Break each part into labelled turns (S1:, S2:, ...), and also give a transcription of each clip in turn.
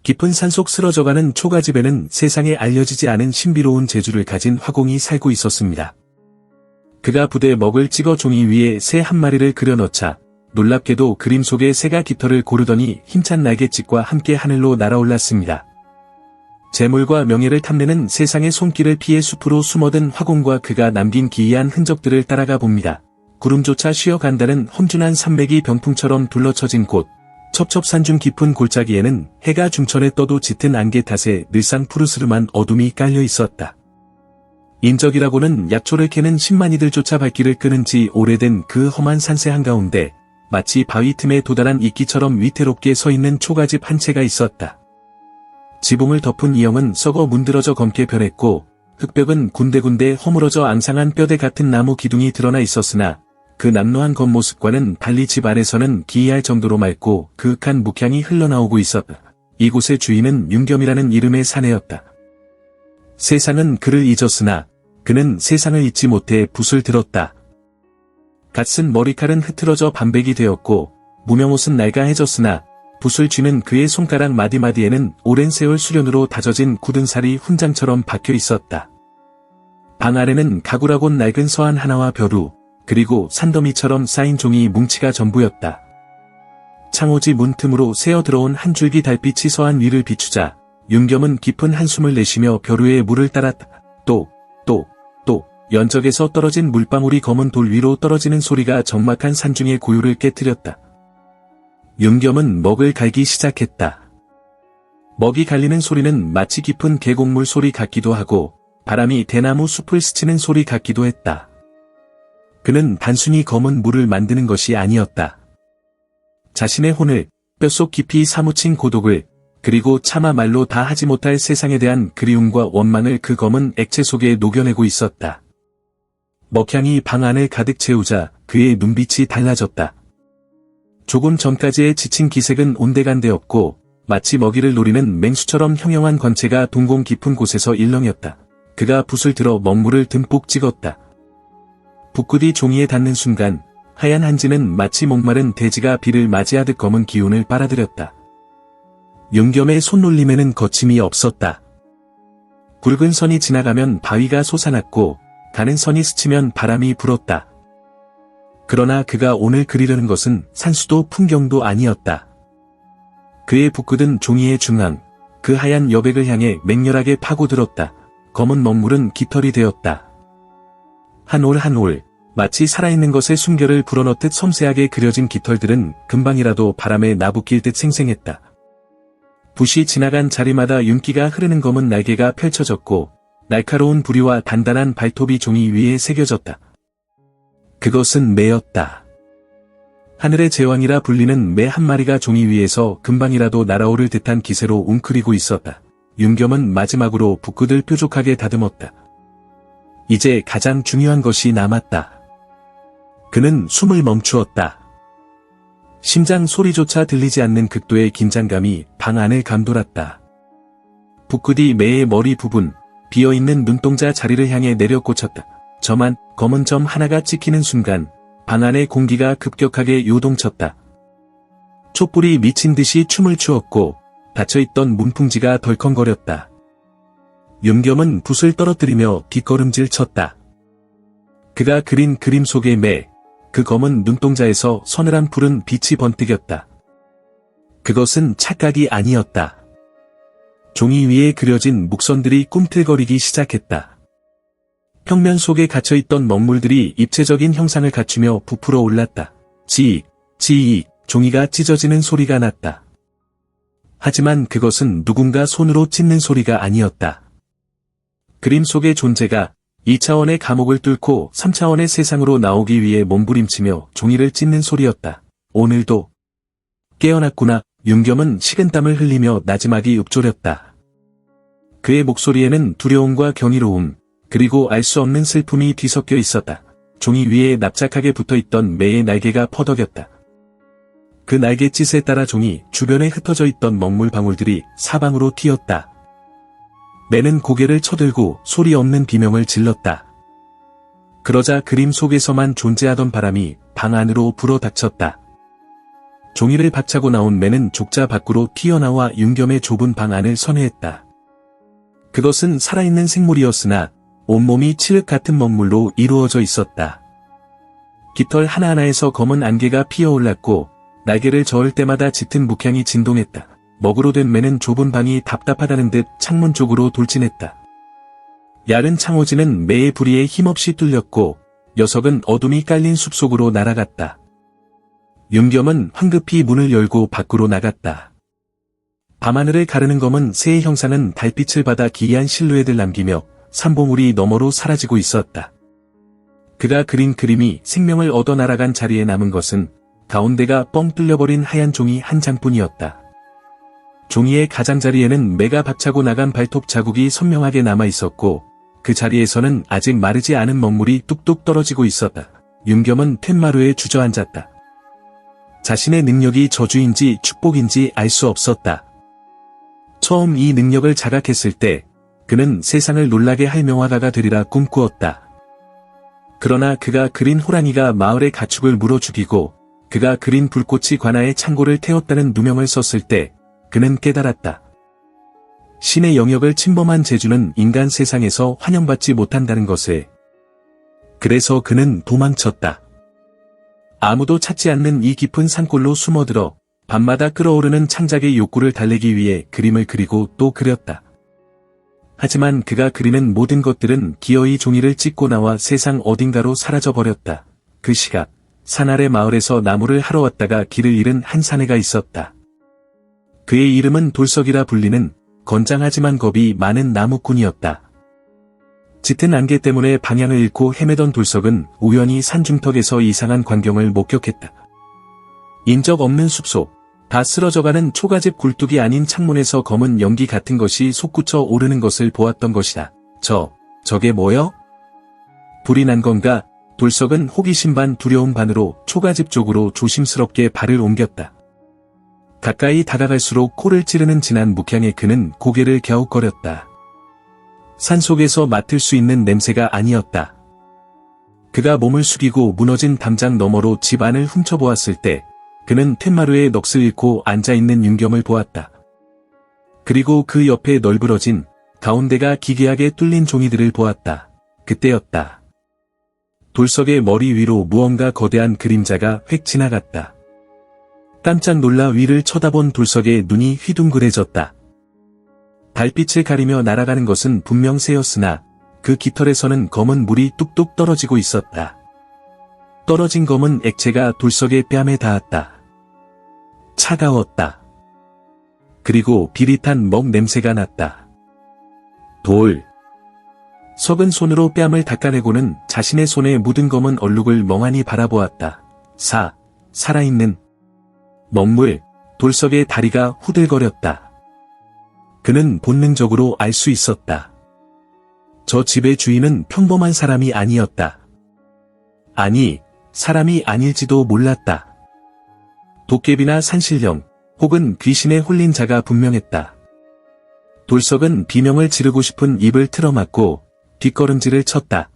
S1: 깊은 산속 쓰러져가는 초가집에는 세상에 알려지지 않은 신비로운 재주를 가진 화공이 살고 있었습니다. 그가 부대 먹을 찍어 종이 위에 새 한 마리를 그려넣자 놀랍게도 그림 속의 새가 깃털을 고르더니 힘찬 날갯짓과 함께 하늘로 날아올랐습니다. 재물과 명예를 탐내는 세상의 손길을 피해 숲으로 숨어든 화공과 그가 남긴 기이한 흔적들을 따라가 봅니다. 구름조차 쉬어간다는 험준한 산맥이 병풍처럼 둘러쳐진 곳, 첩첩산중 깊은 골짜기에는 해가 중천에 떠도 짙은 안개 탓에 늘상 푸르스름한 어둠이 깔려 있었다. 인적이라고는 약초를 캐는 신만이들조차 발길을 끄는 지 오래된 그 험한 산세 한가운데 마치 바위 틈에 도달한 이끼처럼 위태롭게 서 있는 초가집 한 채가 있었다. 지붕을 덮은 이형은 썩어 문드러져 검게 변했고 흙벽은 군데군데 허물어져 앙상한 뼈대 같은 나무 기둥이 드러나 있었으나 그 남루한 겉모습과는 달리 집 안에서는 기이할 정도로 맑고 그윽한 묵향이 흘러나오고 있었다. 이곳의 주인은 윤겸이라는 이름의 사내였다. 세상은 그를 잊었으나 그는 세상을 잊지 못해 붓을 들었다. 갓 쓴 머리칼은 흐트러져 반백이 되었고 무명옷은 낡아해졌으나 붓을 쥐는 그의 손가락 마디마디에는 오랜 세월 수련으로 다져진 굳은 살이 훈장처럼 박혀 있었다. 방 아래는 가구라곤 낡은 서한 하나와 벼루, 그리고 산더미처럼 쌓인 종이 뭉치가 전부였다. 창호지 문틈으로 새어 들어온 한 줄기 달빛이 서한 위를 비추자 윤겸은 깊은 한숨을 내쉬며 벼루에 물을 따랐다. 또 연적에서 떨어진 물방울이 검은 돌 위로 떨어지는 소리가 적막한 산중의 고요를 깨뜨렸다. 윤겸은 먹을 갈기 시작했다. 먹이 갈리는 소리는 마치 깊은 계곡물 소리 같기도 하고 바람이 대나무 숲을 스치는 소리 같기도 했다. 그는 단순히 검은 물을 만드는 것이 아니었다. 자신의 혼을, 뼛속 깊이 사무친 고독을, 그리고 차마 말로 다 하지 못할 세상에 대한 그리움과 원망을 그 검은 액체 속에 녹여내고 있었다. 먹향이 방 안을 가득 채우자 그의 눈빛이 달라졌다. 조금 전까지의 지친 기색은 온데간데없고 마치 먹이를 노리는 맹수처럼 형형한 건체가 동공 깊은 곳에서 일렁였다. 그가 붓을 들어 먹물을 듬뿍 찍었다. 붓끝이 종이에 닿는 순간 하얀 한지는 마치 목마른 돼지가 비를 맞이하듯 검은 기운을 빨아들였다. 윤겸의 손놀림에는 거침이 없었다. 붉은 선이 지나가면 바위가 솟아났고 가는 선이 스치면 바람이 불었다. 그러나 그가 오늘 그리려는 것은 산수도 풍경도 아니었다. 그의 붓끝은 종이의 중앙, 그 하얀 여백을 향해 맹렬하게 파고들었다. 검은 먹물은 깃털이 되었다. 한 올 한 올, 마치 살아있는 것의 숨결을 불어넣듯 섬세하게 그려진 깃털들은 금방이라도 바람에 나부낄 듯 생생했다. 붓이 지나간 자리마다 윤기가 흐르는 검은 날개가 펼쳐졌고 날카로운 부리와 단단한 발톱이 종이 위에 새겨졌다. 그것은 매였다. 하늘의 제왕이라 불리는 매 한 마리가 종이 위에서 금방이라도 날아오를 듯한 기세로 웅크리고 있었다. 윤겸은 마지막으로 붓끝을 뾰족하게 다듬었다. 이제 가장 중요한 것이 남았다. 그는 숨을 멈추었다. 심장 소리조차 들리지 않는 극도의 긴장감이 방 안을 감돌았다. 붓끝이 매의 머리 부분, 비어있는 눈동자 자리를 향해 내려 꽂혔다. 저만 검은 점 하나가 찍히는 순간 방 안의 공기가 급격하게 요동쳤다. 촛불이 미친 듯이 춤을 추었고 닫혀있던 문풍지가 덜컹거렸다. 윤겸은 붓을 떨어뜨리며 뒷걸음질 쳤다. 그가 그린 그림 속의 매, 그 검은 눈동자에서 서늘한 푸른 빛이 번뜩였다. 그것은 착각이 아니었다. 종이 위에 그려진 목선들이 꿈틀거리기 시작했다. 평면 속에 갇혀있던 먹물들이 입체적인 형상을 갖추며 부풀어 올랐다. 지익, 지익, 종이가 찢어지는 소리가 났다. 하지만 그것은 누군가 손으로 찢는 소리가 아니었다. 그림 속의 존재가 2차원의 감옥을 뚫고 3차원의 세상으로 나오기 위해 몸부림치며 종이를 찢는 소리였다. 오늘도 깨어났구나. 윤겸은 식은땀을 흘리며 나지막이 읊조렸다. 그의 목소리에는 두려움과 경이로움, 그리고 알 수 없는 슬픔이 뒤섞여 있었다. 종이 위에 납작하게 붙어있던 매의 날개가 퍼덕였다. 그 날갯짓에 따라 종이 주변에 흩어져 있던 먹물 방울들이 사방으로 튀었다. 매는 고개를 쳐들고 소리 없는 비명을 질렀다. 그러자 그림 속에서만 존재하던 바람이 방 안으로 불어닥쳤다. 종이를 박차고 나온 매는 족자 밖으로 튀어나와 윤겸의 좁은 방 안을 선회했다. 그것은 살아있는 생물이었으나 온몸이 칠흑 같은 먹물로 이루어져 있었다. 깃털 하나하나에서 검은 안개가 피어올랐고 날개를 저을 때마다 짙은 묵향이 진동했다. 먹으로 된 매는 좁은 방이 답답하다는 듯 창문 쪽으로 돌진했다. 얇은 창호지는 매의 부리에 힘없이 뚫렸고 녀석은 어둠이 깔린 숲속으로 날아갔다. 윤겸은 황급히 문을 열고 밖으로 나갔다. 밤하늘을 가르는 검은 새의 형상은 달빛을 받아 기이한 실루엣을 남기며 삼봉우리 너머로 사라지고 있었다. 그가 그린 그림이 생명을 얻어 날아간 자리에 남은 것은 가운데가 뻥 뚫려버린 하얀 종이 한 장뿐이었다. 종이의 가장자리에는 매가 박차고 나간 발톱 자국이 선명하게 남아있었고 그 자리에서는 아직 마르지 않은 먹물이 뚝뚝 떨어지고 있었다. 윤겸은 텐마루에 주저앉았다. 자신의 능력이 저주인지 축복인지 알 수 없었다. 처음 이 능력을 자각했을 때 그는 세상을 놀라게 할 명화가가 되리라 꿈꾸었다. 그러나 그가 그린 호랑이가 마을의 가축을 물어 죽이고 그가 그린 불꽃이 관아의 창고를 태웠다는 누명을 썼을 때 그는 깨달았다. 신의 영역을 침범한 재주는 인간 세상에서 환영받지 못한다는 것을. 그래서 그는 도망쳤다. 아무도 찾지 않는 이 깊은 산골로 숨어들어 밤마다 끓어오르는 창작의 욕구를 달래기 위해 그림을 그리고 또 그렸다. 하지만 그가 그리는 모든 것들은 기어이 종이를 찢고 나와 세상 어딘가로 사라져버렸다. 그 시각, 산 아래 마을에서 나무를 하러 왔다가 길을 잃은 한 사내가 있었다. 그의 이름은 돌석이라 불리는 건장하지만 겁이 많은 나무꾼이었다. 짙은 안개 때문에 방향을 잃고 헤매던 돌석은 우연히 산중턱에서 이상한 광경을 목격했다. 인적 없는 숲속, 다 쓰러져가는 초가집 굴뚝이 아닌 창문에서 검은 연기 같은 것이 솟구쳐 오르는 것을 보았던 것이다. 저게 뭐여? 불이 난 건가? 돌석은 호기심 반 두려움 반으로 초가집 쪽으로 조심스럽게 발을 옮겼다. 가까이 다가갈수록 코를 찌르는 진한 묵향에 그는 고개를 갸웃거렸다. 산속에서 맡을 수 있는 냄새가 아니었다. 그가 몸을 숙이고 무너진 담장 너머로 집 안을 훔쳐보았을 때 그는 텐마루에 넋을 잃고 앉아있는 윤겸을 보았다. 그리고 그 옆에 널브러진 가운데가 기괴하게 뚫린 종이들을 보았다. 그때였다. 돌석의 머리 위로 무언가 거대한 그림자가 휙 지나갔다. 깜짝 놀라 위를 쳐다본 돌석의 눈이 휘둥그레졌다. 달빛을 가리며 날아가는 것은 분명 새였으나 그 깃털에서는 검은 물이 뚝뚝 떨어지고 있었다. 떨어진 검은 액체가 돌석의 뺨에 닿았다. 차가웠다. 그리고 비릿한 먹 냄새가 났다. 석은 손으로 뺨을 닦아내고는 자신의 손에 묻은 검은 얼룩을 멍하니 바라보았다. 살아있는 먹물, 돌석의 다리가 후들거렸다. 그는 본능적으로 알 수 있었다. 저 집의 주인은 평범한 사람이 아니었다. 아니, 사람이 아닐지도 몰랐다. 도깨비나 산신령, 혹은 귀신에 홀린 자가 분명했다. 돌석은 비명을 지르고 싶은 입을 틀어막고 뒷걸음질을 쳤다.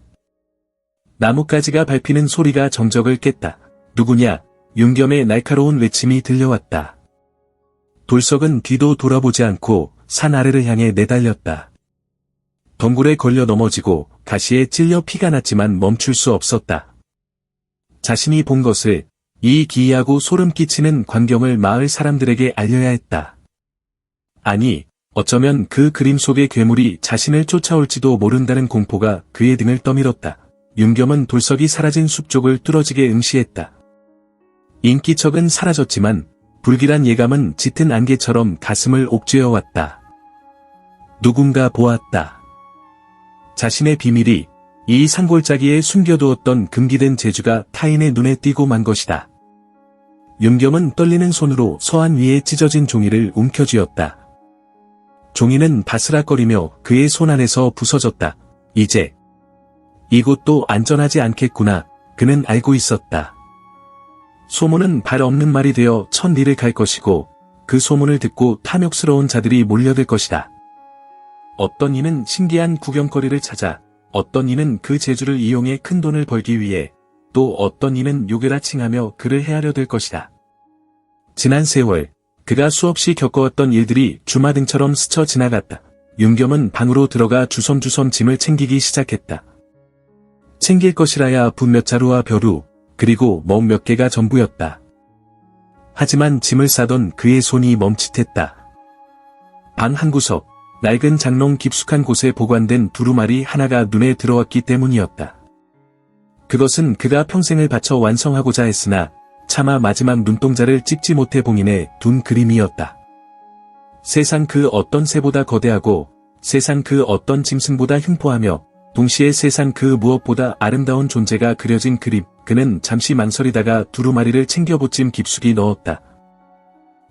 S1: 나뭇가지가 밟히는 소리가 정적을 깼다. 누구냐? 윤겸의 날카로운 외침이 들려왔다. 돌석은 뒤도 돌아보지 않고 산 아래를 향해 내달렸다. 덩굴에 걸려 넘어지고 가시에 찔려 피가 났지만 멈출 수 없었다. 자신이 본 것을, 이 기이하고 소름 끼치는 광경을 마을 사람들에게 알려야 했다. 아니, 어쩌면 그 그림 속의 괴물이 자신을 쫓아올지도 모른다는 공포가 그의 등을 떠밀었다. 윤겸은 돌석이 사라진 숲 쪽을 뚫어지게 응시했다. 인기척은 사라졌지만 불길한 예감은 짙은 안개처럼 가슴을 옥죄어왔다. 누군가 보았다. 자신의 비밀이 이 산골짜기에 숨겨두었던 금기된 재주가 타인의 눈에 띄고 만 것이다. 윤겸은 떨리는 손으로 서한 위에 찢어진 종이를 움켜쥐었다. 종이는 바스락거리며 그의 손 안에서 부서졌다. 이제 이곳도 안전하지 않겠구나. 그는 알고 있었다. 소문은 발 없는 말이 되어 천리를 갈 것이고 그 소문을 듣고 탐욕스러운 자들이 몰려들 것이다. 어떤 이는 신기한 구경거리를 찾아, 어떤 이는 그 재주를 이용해 큰 돈을 벌기 위해, 또 어떤 이는 요괴라 칭하며 그를 헤아려 들 것이다. 지난 세월, 그가 수없이 겪어왔던 일들이 주마등처럼 스쳐 지나갔다. 윤겸은 방으로 들어가 주섬주섬 짐을 챙기기 시작했다. 챙길 것이라야 붓 몇 자루와 벼루, 그리고 멍 몇 개가 전부였다. 하지만 짐을 싸던 그의 손이 멈칫했다. 방 한구석, 낡은 장롱 깊숙한 곳에 보관된 두루마리 하나가 눈에 들어왔기 때문이었다. 그것은 그가 평생을 바쳐 완성하고자 했으나 차마 마지막 눈동자를 찍지 못해 봉인해 둔 그림이었다. 세상 그 어떤 새보다 거대하고 세상 그 어떤 짐승보다 흉포하며 동시에 세상 그 무엇보다 아름다운 존재가 그려진 그림. 그는 잠시 망설이다가 두루마리를 챙겨 보찜 깊숙이 넣었다.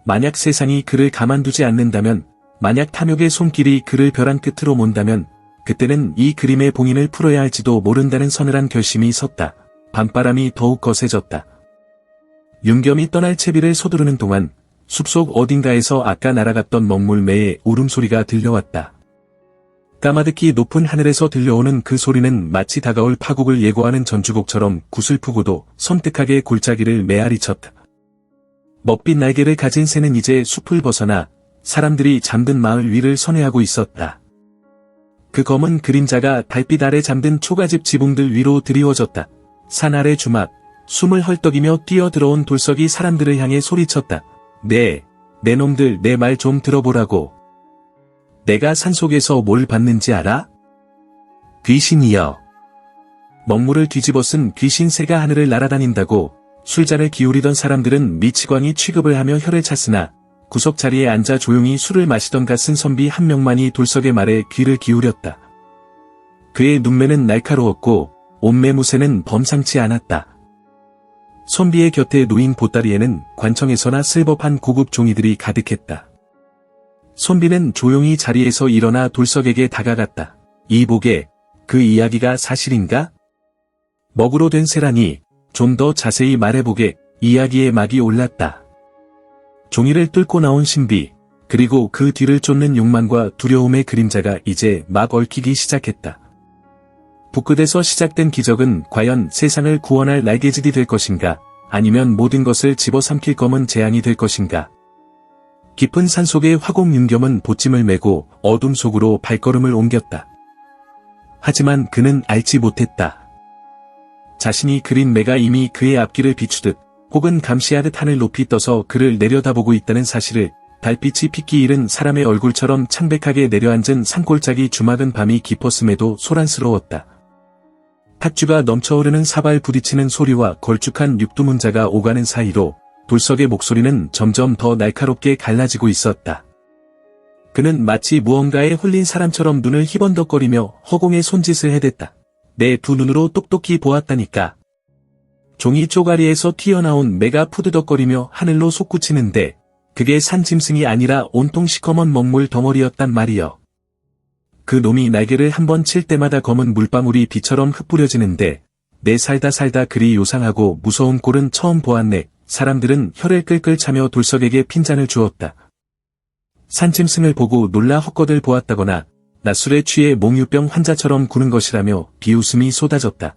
S1: 만약 세상이 그를 가만두지 않는다면, 만약 탐욕의 손길이 그를 벼랑 끝으로 몬다면 그때는 이 그림의 봉인을 풀어야 할지도 모른다는 서늘한 결심이 섰다. 밤바람이 더욱 거세졌다. 윤겸이 떠날 채비를 서두르는 동안 숲속 어딘가에서 아까 날아갔던 먹물매의 울음소리가 들려왔다. 까마득히 높은 하늘에서 들려오는 그 소리는 마치 다가올 파국을 예고하는 전주곡처럼 구슬프고도 섬뜩하게 골짜기를 메아리쳤다. 먹빛 날개를 가진 새는 이제 숲을 벗어나 사람들이 잠든 마을 위를 선회하고 있었다. 그 검은 그림자가 달빛 아래 잠든 초가집 지붕들 위로 드리워졌다. 산 아래 주막, 숨을 헐떡이며 뛰어들어온 돌석이 사람들을 향해 소리쳤다. 내 놈들 내 말 좀 들어보라고. 내가 산속에서 뭘 봤는지 알아? 귀신이여. 먹물을 뒤집어 쓴 귀신새가 하늘을 날아다닌다고. 술잔을 기울이던 사람들은 미치광이 취급을 하며 혀를 찼으나 구석 자리에 앉아 조용히 술을 마시던 갓쓴 선비 한 명만이 돌석의 말에 귀를 기울였다. 그의 눈매는 날카로웠고 옷매무새는 범상치 않았다. 선비의 곁에 놓인 보따리에는 관청에서나 쓸 법한 고급 종이들이 가득했다. 선비는 조용히 자리에서 일어나 돌석에게 다가갔다. 이보게, 그 이야기가 사실인가? 먹으로 된 새라니, 좀 더 자세히 말해보게. 이야기의 막이 올랐다. 종이를 뚫고 나온 신비, 그리고 그 뒤를 쫓는 욕망과 두려움의 그림자가 이제 막 얽히기 시작했다. 붓끝에서 시작된 기적은 과연 세상을 구원할 날개짓이 될 것인가, 아니면 모든 것을 집어삼킬 검은 재앙이 될 것인가. 깊은 산속의 화공 윤겸은 보찜을 메고 어둠 속으로 발걸음을 옮겼다. 하지만 그는 알지 못했다. 자신이 그린 매가 이미 그의 앞길을 비추듯 혹은 감시하듯 하늘 높이 떠서 그를 내려다보고 있다는 사실을. 달빛이 핏기 잃은 사람의 얼굴처럼 창백하게 내려앉은 산골짜기 주막은 밤이 깊었음에도 소란스러웠다. 팥주가 넘쳐오르는 사발 부딪히는 소리와 걸쭉한 육두문자가 오가는 사이로 돌석의 목소리는 점점 더 날카롭게 갈라지고 있었다. 그는 마치 무언가에 홀린 사람처럼 눈을 희번덕거리며 허공에 손짓을 해댔다. 내 두 눈으로 똑똑히 보았다니까. 종이 쪼가리에서 튀어나온 매가 푸드덕거리며 하늘로 솟구치는데 그게 산짐승이 아니라 온통 시커먼 먹물 덩어리였단 말이여. 그 놈이 날개를 한번 칠 때마다 검은 물방울이 비처럼 흩뿌려지는데 내 살다 그리 요상하고 무서운 꼴은 처음 보았네. 사람들은 혀를 끌끌 차며 돌석에게 핀잔을 주었다. 산짐승을 보고 놀라 헛것을 보았다거나 낮술에 취해 몽유병 환자처럼 구는 것이라며 비웃음이 쏟아졌다.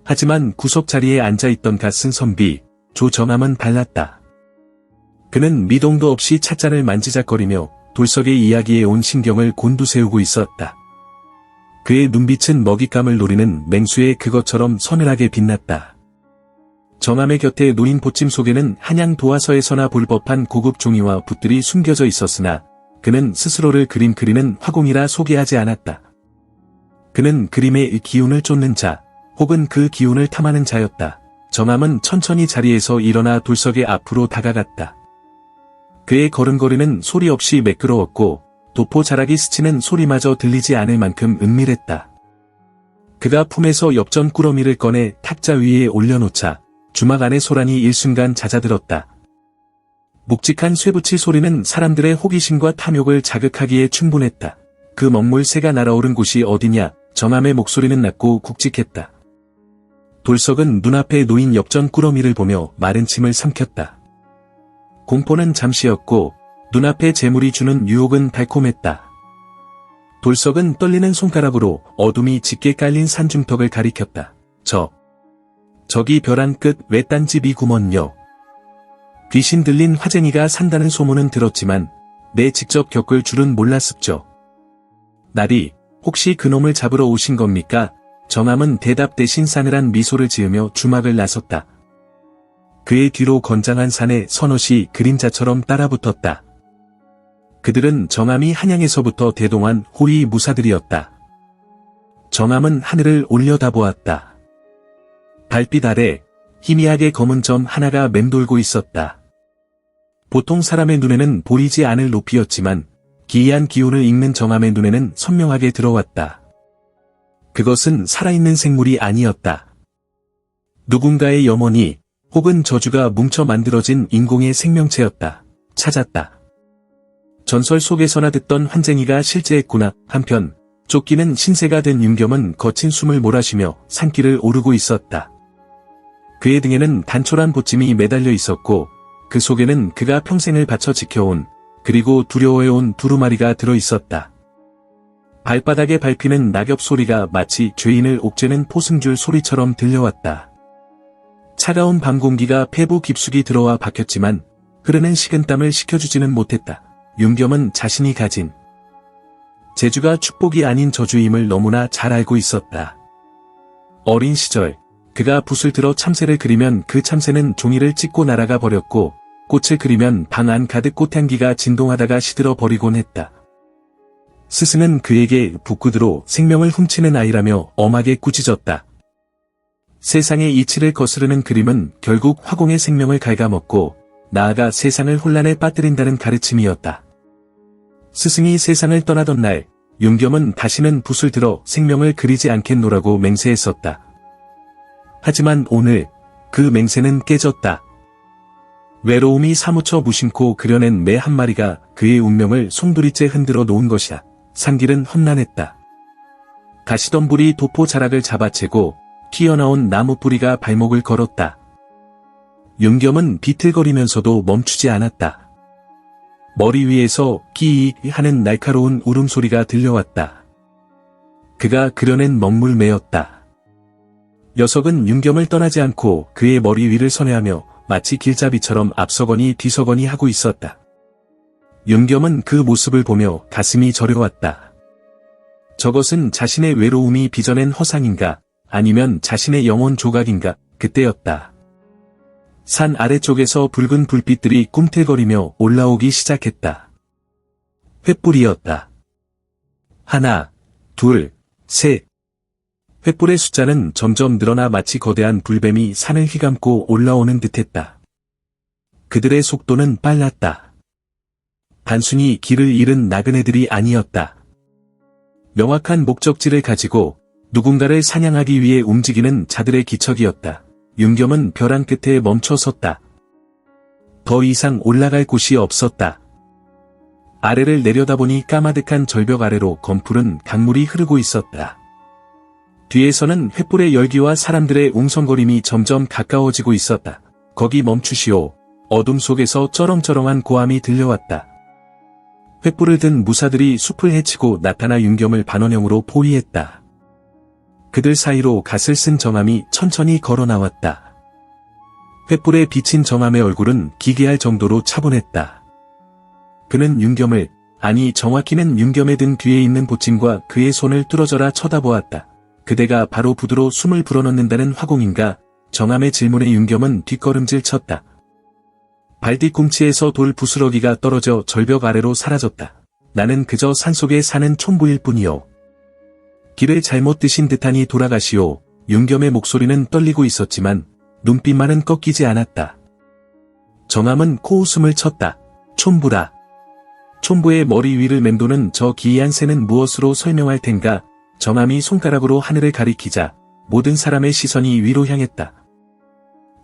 S1: 하지만 구석 자리에 앉아있던 갓쓴 선비 조정함은 달랐다. 그는 미동도 없이 찻잔을 만지작거리며 돌석의 이야기에 온 신경을 곤두세우고 있었다. 그의 눈빛은 먹잇감을 노리는 맹수의 그것처럼 서늘하게 빛났다. 정함의 곁에 놓인 보찜 속에는 한양 도화서에서나 볼 법한 고급 종이와 붓들이 숨겨져 있었으나 그는 스스로를 그림 그리는 화공이라 소개하지 않았다. 그는 그림의 기운을 쫓는 자, 혹은 그 기운을 탐하는 자였다. 정함은 천천히 자리에서 일어나 돌석의 앞으로 다가갔다. 그의 걸음걸이는 소리 없이 매끄러웠고 도포 자락이 스치는 소리마저 들리지 않을 만큼 은밀했다. 그가 품에서 엽전 꾸러미를 꺼내 탁자 위에 올려놓자 주막 안의 소란이 일순간 잦아들었다. 묵직한 쇠붙이 소리는 사람들의 호기심과 탐욕을 자극하기에 충분했다. 그 먹물 새가 날아오른 곳이 어디냐? 정함의 목소리는 낮고 굵직했다. 돌석은 눈앞에 놓인 엽전 꾸러미를 보며 마른 침을 삼켰다. 공포는 잠시였고 눈앞에 재물이 주는 유혹은 달콤했다. 돌석은 떨리는 손가락으로 어둠이 짙게 깔린 산중턱을 가리켰다. 저기 벼랑 끝 외딴집이 구먼요. 귀신 들린 화쟁이가 산다는 소문은 들었지만 내 직접 겪을 줄은 몰랐습죠. 나리, 혹시 그놈을 잡으러 오신 겁니까? 정암은 대답 대신 싸늘한 미소를 지으며 주막을 나섰다. 그의 뒤로 건장한 산의 선옷이 그림자처럼 따라붙었다. 그들은 정암이 한양에서부터 대동한 호위 무사들이었다. 정암은 하늘을 올려다보았다. 달빛 아래 희미하게 검은 점 하나가 맴돌고 있었다. 보통 사람의 눈에는 보이지 않을 높이였지만 기이한 기운을 읽는 정암의 눈에는 선명하게 들어왔다. 그것은 살아있는 생물이 아니었다. 누군가의 염원이 혹은 저주가 뭉쳐 만들어진 인공의 생명체였다. 찾았다. 전설 속에서나 듣던 환쟁이가 실제했구나. 한편 쫓기는 신세가 된 윤겸은 거친 숨을 몰아쉬며 산길을 오르고 있었다. 그의 등에는 단촐한 보침이 매달려 있었고 그 속에는 그가 평생을 바쳐 지켜온 그리고 두려워해온 두루마리가 들어있었다. 발바닥에 밟히는 낙엽 소리가 마치 죄인을 옥죄는 포승줄 소리처럼 들려왔다. 차가운 밤 공기가 폐부 깊숙이 들어와 박혔지만 흐르는 식은땀을 식혀주지는 못했다. 윤겸은 자신이 가진 재주가 축복이 아닌 저주임을 너무나 잘 알고 있었다. 어린 시절 그가 붓을 들어 참새를 그리면 그 참새는 종이를 찢고 날아가 버렸고 꽃을 그리면 방 안 가득 꽃향기가 진동하다가 시들어 버리곤 했다. 스승은 그에게 붓구두로 생명을 훔치는 아이라며 엄하게 꾸짖었다. 세상의 이치를 거스르는 그림은 결국 화공의 생명을 갉아먹고 나아가 세상을 혼란에 빠뜨린다는 가르침이었다. 스승이 세상을 떠나던 날 윤겸은 다시는 붓을 들어 생명을 그리지 않겠노라고 맹세했었다. 하지만 오늘 그 맹세는 깨졌다. 외로움이 사무쳐 무심코 그려낸 매 한 마리가 그의 운명을 송두리째 흔들어 놓은 것이야. 산길은 험난했다. 가시덤불이 도포 자락을 잡아채고 튀어나온 나무 뿌리가 발목을 걸었다. 윤겸은 비틀거리면서도 멈추지 않았다. 머리 위에서 끼이 하는 날카로운 울음소리가 들려왔다. 그가 그려낸 먹물매였다. 녀석은 윤겸을 떠나지 않고 그의 머리 위를 선회하며 마치 길잡이처럼 앞서거니 뒤서거니 하고 있었다. 윤겸은 그 모습을 보며 가슴이 저려왔다. 저것은 자신의 외로움이 빚어낸 허상인가 아니면 자신의 영혼 조각인가 그때였다. 산 아래쪽에서 붉은 불빛들이 꿈틀거리며 올라오기 시작했다. 횃불이었다. 하나, 둘, 셋. 횃불의 숫자는 점점 늘어나 마치 거대한 불뱀이 산을 휘감고 올라오는 듯했다. 그들의 속도는 빨랐다. 단순히 길을 잃은 나그네들이 아니었다. 명확한 목적지를 가지고 누군가를 사냥하기 위해 움직이는 자들의 기척이었다. 윤겸은 벼랑 끝에 멈춰 섰다. 더 이상 올라갈 곳이 없었다. 아래를 내려다보니 까마득한 절벽 아래로 검푸른 강물이 흐르고 있었다. 뒤에서는 횃불의 열기와 사람들의 웅성거림이 점점 가까워지고 있었다. 거기 멈추시오. 어둠 속에서 쩌렁쩌렁한 고함이 들려왔다. 횃불을 든 무사들이 숲을 헤치고 나타나 윤겸을 반원형으로 포위했다. 그들 사이로 갓을 쓴 정암이 천천히 걸어 나왔다. 횃불에 비친 정암의 얼굴은 기괴할 정도로 차분했다. 그는 윤겸을, 아니 정확히는 윤겸의 등 뒤에 있는 보침과 그의 손을 뚫어져라 쳐다보았다. 그대가 바로 붓으로 숨을 불어넣는다는 화공인가? 정암의 질문에 윤겸은 뒷걸음질 쳤다. 발뒤꿈치에서 돌 부스러기가 떨어져 절벽 아래로 사라졌다. 나는 그저 산속에 사는 촌부일 뿐이요. 길을 잘못 드신 듯하니 돌아가시오. 윤겸의 목소리는 떨리고 있었지만 눈빛만은 꺾이지 않았다. 정암은 코웃음을 쳤다. 촌부라. 촌부의 머리 위를 맴도는 저 기이한 새는 무엇으로 설명할 텐가? 정암이 손가락으로 하늘을 가리키자 모든 사람의 시선이 위로 향했다.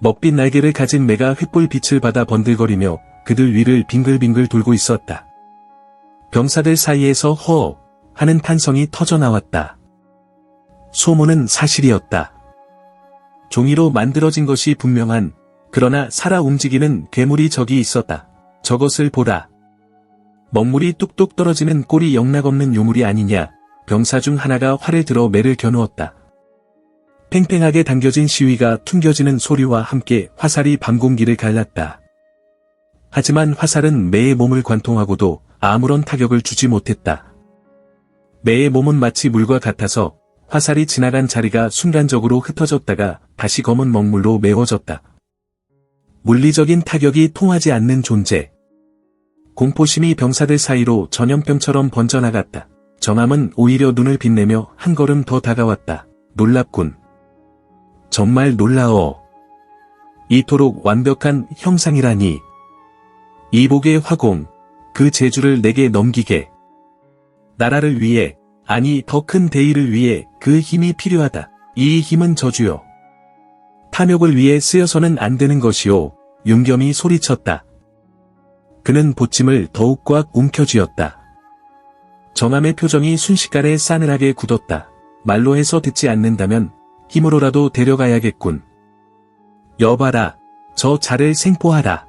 S1: 먹빛 날개를 가진 매가 횃불 빛을 받아 번들거리며 그들 위를 빙글빙글 돌고 있었다. 병사들 사이에서 허 하는 탄성이 터져나왔다. 소문은 사실이었다. 종이로 만들어진 것이 분명한, 그러나 살아 움직이는 괴물이 저기 있었다. 저것을 보라. 먹물이 뚝뚝 떨어지는 꼴이 영락없는 요물이 아니냐. 병사 중 하나가 활을 들어 매를 겨누었다. 팽팽하게 당겨진 시위가 퉁겨지는 소리와 함께 화살이 밤 공기를 갈랐다. 하지만 화살은 매의 몸을 관통하고도 아무런 타격을 주지 못했다. 매의 몸은 마치 물과 같아서 화살이 지나간 자리가 순간적으로 흩어졌다가 다시 검은 먹물로 메워졌다. 물리적인 타격이 통하지 않는 존재. 공포심이 병사들 사이로 전염병처럼 번져나갔다. 정암은 오히려 눈을 빛내며 한 걸음 더 다가왔다. 놀랍군. 정말 놀라워. 이토록 완벽한 형상이라니. 이복의 화공, 그 재주를 내게 넘기게. 나라를 위해, 아니 더 큰 대의를 위해 그 힘이 필요하다. 이 힘은 저주요. 탐욕을 위해 쓰여서는 안 되는 것이요. 윤겸이 소리쳤다. 그는 보침을 더욱 꽉 움켜쥐었다. 정암의 표정이 순식간에 싸늘하게 굳었다. 말로 해서 듣지 않는다면 힘으로라도 데려가야겠군. 여봐라, 저 자를 생포하라.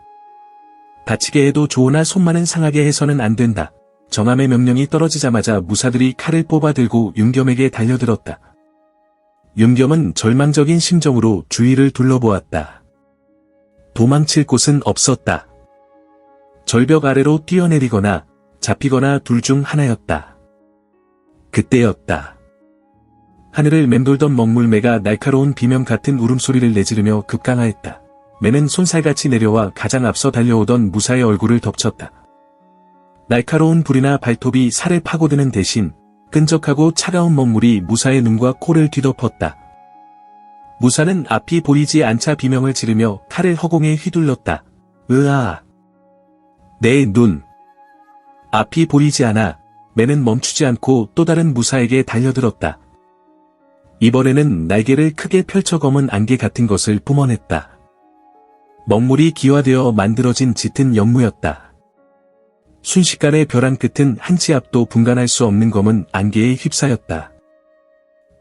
S1: 다치게 해도 좋으나 손만은 상하게 해서는 안 된다. 정암의 명령이 떨어지자마자 무사들이 칼을 뽑아들고 윤겸에게 달려들었다. 윤겸은 절망적인 심정으로 주위를 둘러보았다. 도망칠 곳은 없었다. 절벽 아래로 뛰어내리거나 잡히거나 둘 중 하나였다. 그때였다. 하늘을 맴돌던 먹물매가 날카로운 비명 같은 울음소리를 내지르며 급강하였다. 매는 손살같이 내려와 가장 앞서 달려오던 무사의 얼굴을 덮쳤다. 날카로운 불이나 발톱이 살을 파고드는 대신 끈적하고 차가운 먹물이 무사의 눈과 코를 뒤덮었다. 무사는 앞이 보이지 않자 비명을 지르며 칼을 허공에 휘둘렀다. 으아! 내 눈! 앞이 보이지 않아 매는 멈추지 않고 또 다른 무사에게 달려들었다. 이번에는 날개를 크게 펼쳐 검은 안개 같은 것을 뿜어냈다. 먹물이 기화되어 만들어진 짙은 연무였다. 순식간에 벼랑 끝은 한 치 앞도 분간할 수 없는 검은 안개에 휩싸였다.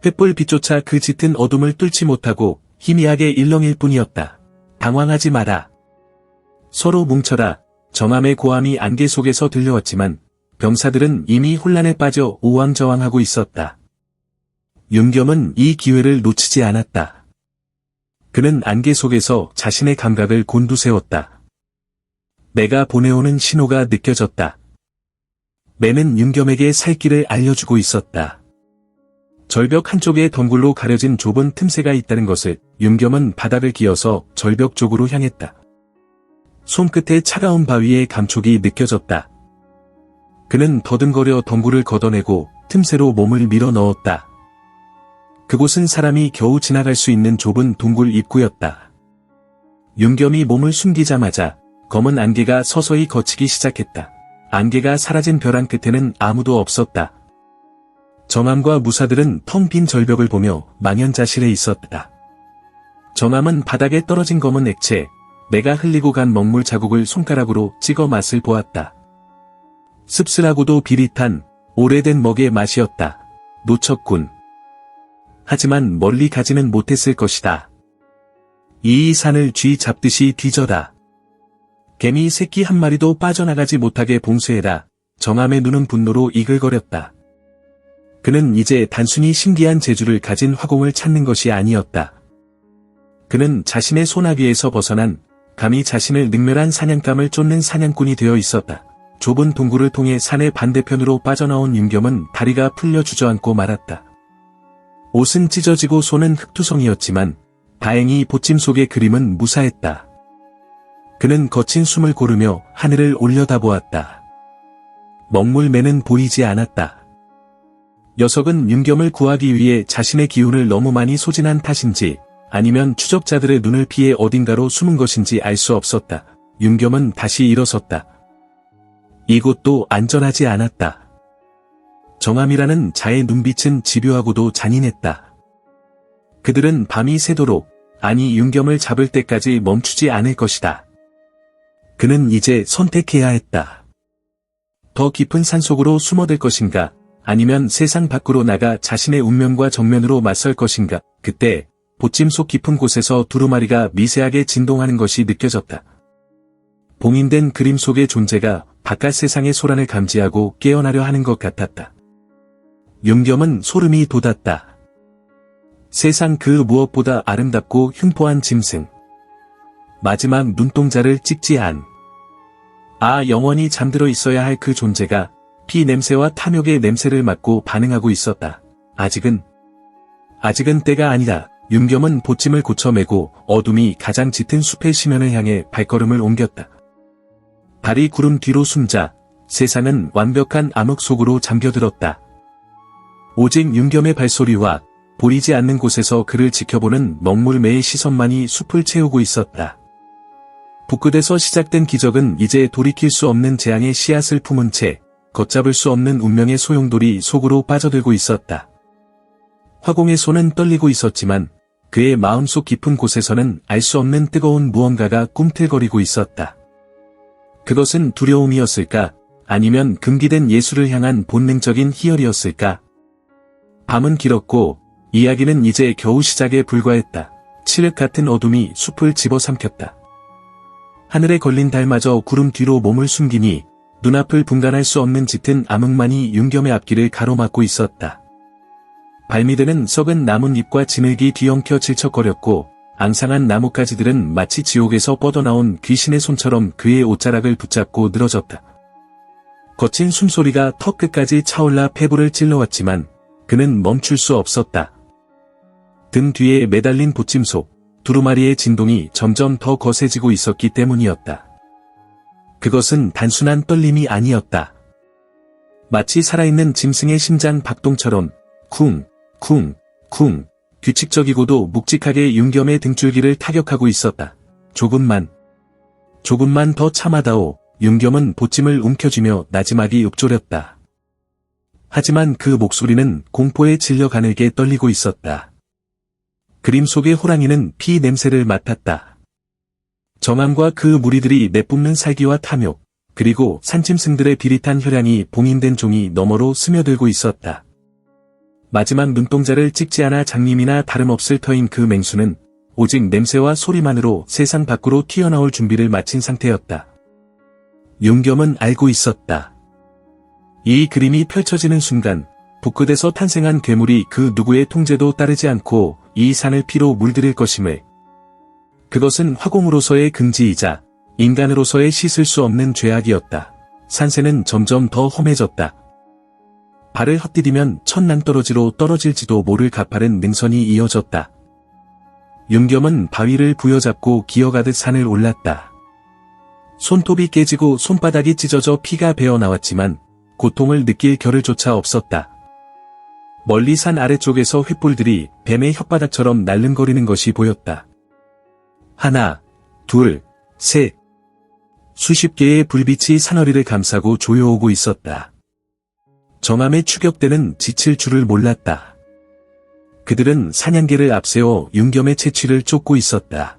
S1: 횃불 빛조차 그 짙은 어둠을 뚫지 못하고 희미하게 일렁일 뿐이었다. 당황하지 마라. 서로 뭉쳐라. 정암의 고함이 안개 속에서 들려왔지만 병사들은 이미 혼란에 빠져 우왕좌왕하고 있었다. 윤겸은 이 기회를 놓치지 않았다. 그는 안개 속에서 자신의 감각을 곤두세웠다. 내가 보내오는 신호가 느껴졌다. 매는 윤겸에게 살 길을 알려주고 있었다. 절벽 한쪽에 덩굴로 가려진 좁은 틈새가 있다는 것을 윤겸은 바닥을 기어서 절벽 쪽으로 향했다. 손끝에 차가운 바위의 감촉이 느껴졌다. 그는 더듬거려 덩굴을 걷어내고 틈새로 몸을 밀어 넣었다. 그곳은 사람이 겨우 지나갈 수 있는 좁은 동굴 입구였다. 윤겸이 몸을 숨기자마자 검은 안개가 서서히 걷히기 시작했다. 안개가 사라진 벼랑 끝에는 아무도 없었다. 정암과 무사들은 텅 빈 절벽을 보며 망연자실해 있었다. 정암은 바닥에 떨어진 검은 액체, 매가 흘리고 간 먹물 자국을 손가락으로 찍어 맛을 보았다. 씁쓸하고도 비릿한 오래된 먹의 맛이었다. 놓쳤군. 하지만 멀리 가지는 못했을 것이다. 이 산을 쥐 잡듯이 뒤져라. 개미 새끼 한 마리도 빠져나가지 못하게 봉쇄해라. 정암의 눈은 분노로 이글거렸다. 그는 이제 단순히 신기한 재주를 가진 화공을 찾는 것이 아니었다. 그는 자신의 소나기에서 벗어난 감히 자신을 능멸한 사냥감을 쫓는 사냥꾼이 되어 있었다. 좁은 동굴을 통해 산의 반대편으로 빠져나온 윤겸은 다리가 풀려 주저앉고 말았다. 옷은 찢어지고 손은 흙투성이었지만 다행히 보침 속의 그림은 무사했다. 그는 거친 숨을 고르며 하늘을 올려다보았다. 먹물매는 보이지 않았다. 녀석은 윤겸을 구하기 위해 자신의 기운을 너무 많이 소진한 탓인지 아니면 추적자들의 눈을 피해 어딘가로 숨은 것인지 알 수 없었다. 윤겸은 다시 일어섰다. 이곳도 안전하지 않았다. 정암이라는 자의 눈빛은 집요하고도 잔인했다. 그들은 밤이 새도록, 아니 윤겸을 잡을 때까지 멈추지 않을 것이다. 그는 이제 선택해야 했다. 더 깊은 산속으로 숨어들 것인가, 아니면 세상 밖으로 나가 자신의 운명과 정면으로 맞설 것인가. 그때 보침 속 깊은 곳에서 두루마리가 미세하게 진동하는 것이 느껴졌다. 봉인된 그림 속의 존재가 바깥 세상의 소란을 감지하고 깨어나려 하는 것 같았다. 윤겸은 소름이 돋았다. 세상 그 무엇보다 아름답고 흉포한 짐승. 마지막 눈동자를 찍지 않. 영원히 잠들어 있어야 할 그 존재가 피 냄새와 탐욕의 냄새를 맡고 반응하고 있었다. 아직은 때가 아니다. 윤겸은 보침을 고쳐매고 어둠이 가장 짙은 숲의 심연을 향해 발걸음을 옮겼다. 발이 구름 뒤로 숨자 세상은 완벽한 암흑 속으로 잠겨들었다. 오직 윤겸의 발소리와 보이지 않는 곳에서 그를 지켜보는 먹물매의 시선만이 숲을 채우고 있었다. 붓끝에서 시작된 기적은 이제 돌이킬 수 없는 재앙의 씨앗을 품은 채 걷잡을 수 없는 운명의 소용돌이 속으로 빠져들고 있었다. 화공의 손은 떨리고 있었지만 그의 마음속 깊은 곳에서는 알 수 없는 뜨거운 무언가가 꿈틀거리고 있었다. 그것은 두려움이었을까? 아니면 금기된 예술을 향한 본능적인 희열이었을까? 밤은 길었고 이야기는 이제 겨우 시작에 불과했다. 칠흑 같은 어둠이 숲을 집어삼켰다. 하늘에 걸린 달마저 구름 뒤로 몸을 숨기니 눈앞을 분간할 수 없는 짙은 암흑만이 윤겸의 앞길을 가로막고 있었다. 발미드는 썩은 나뭇잎과 진흙이 뒤엉켜 질척거렸고 앙상한 나뭇가지들은 마치 지옥에서 뻗어나온 귀신의 손처럼 그의 옷자락을 붙잡고 늘어졌다. 거친 숨소리가 턱 끝까지 차올라 폐부를 찔러왔지만 그는 멈출 수 없었다. 등 뒤에 매달린 보침 속 두루마리의 진동이 점점 더 거세지고 있었기 때문이었다. 그것은 단순한 떨림이 아니었다. 마치 살아있는 짐승의 심장 박동처럼 쿵, 쿵, 쿵, 규칙적이고도 묵직하게 윤겸의 등줄기를 타격하고 있었다. 조금만 더 참아다오. 윤겸은 보침을 움켜쥐며 나지막이 읊조렸다. 하지만 그 목소리는 공포에 질려 가늘게 떨리고 있었다. 그림 속의 호랑이는 피 냄새를 맡았다. 정암과 그 무리들이 내뿜는 살기와 탐욕, 그리고 산짐승들의 비릿한 혈향이 봉인된 종이 너머로 스며들고 있었다. 마지막 눈동자를 찍지 않아 장님이나 다름없을 터인 그 맹수는 오직 냄새와 소리만으로 세상 밖으로 튀어나올 준비를 마친 상태였다. 윤겸은 알고 있었다. 이 그림이 펼쳐지는 순간 붓끝에서 탄생한 괴물이 그 누구의 통제도 따르지 않고 이 산을 피로 물들일 것임을. 그것은 화공으로서의 긍지이자 인간으로서의 씻을 수 없는 죄악이었다. 산새는 점점 더 험해졌다. 발을 헛디디면 천낭떠러지로 떨어질지도 모를 가파른 능선이 이어졌다. 윤겸은 바위를 부여잡고 기어가듯 산을 올랐다. 손톱이 깨지고 손바닥이 찢어져 피가 배어나왔지만 고통을 느낄 겨를조차 없었다. 멀리 산 아래쪽에서 횃불들이 뱀의 혓바닥처럼 날름거리는 것이 보였다. 하나, 둘, 셋. 수십 개의 불빛이 산허리를 감싸고 조여오고 있었다. 정암의 추격대는 지칠 줄을 몰랐다. 그들은 사냥개를 앞세워 윤겸의 채취를 쫓고 있었다.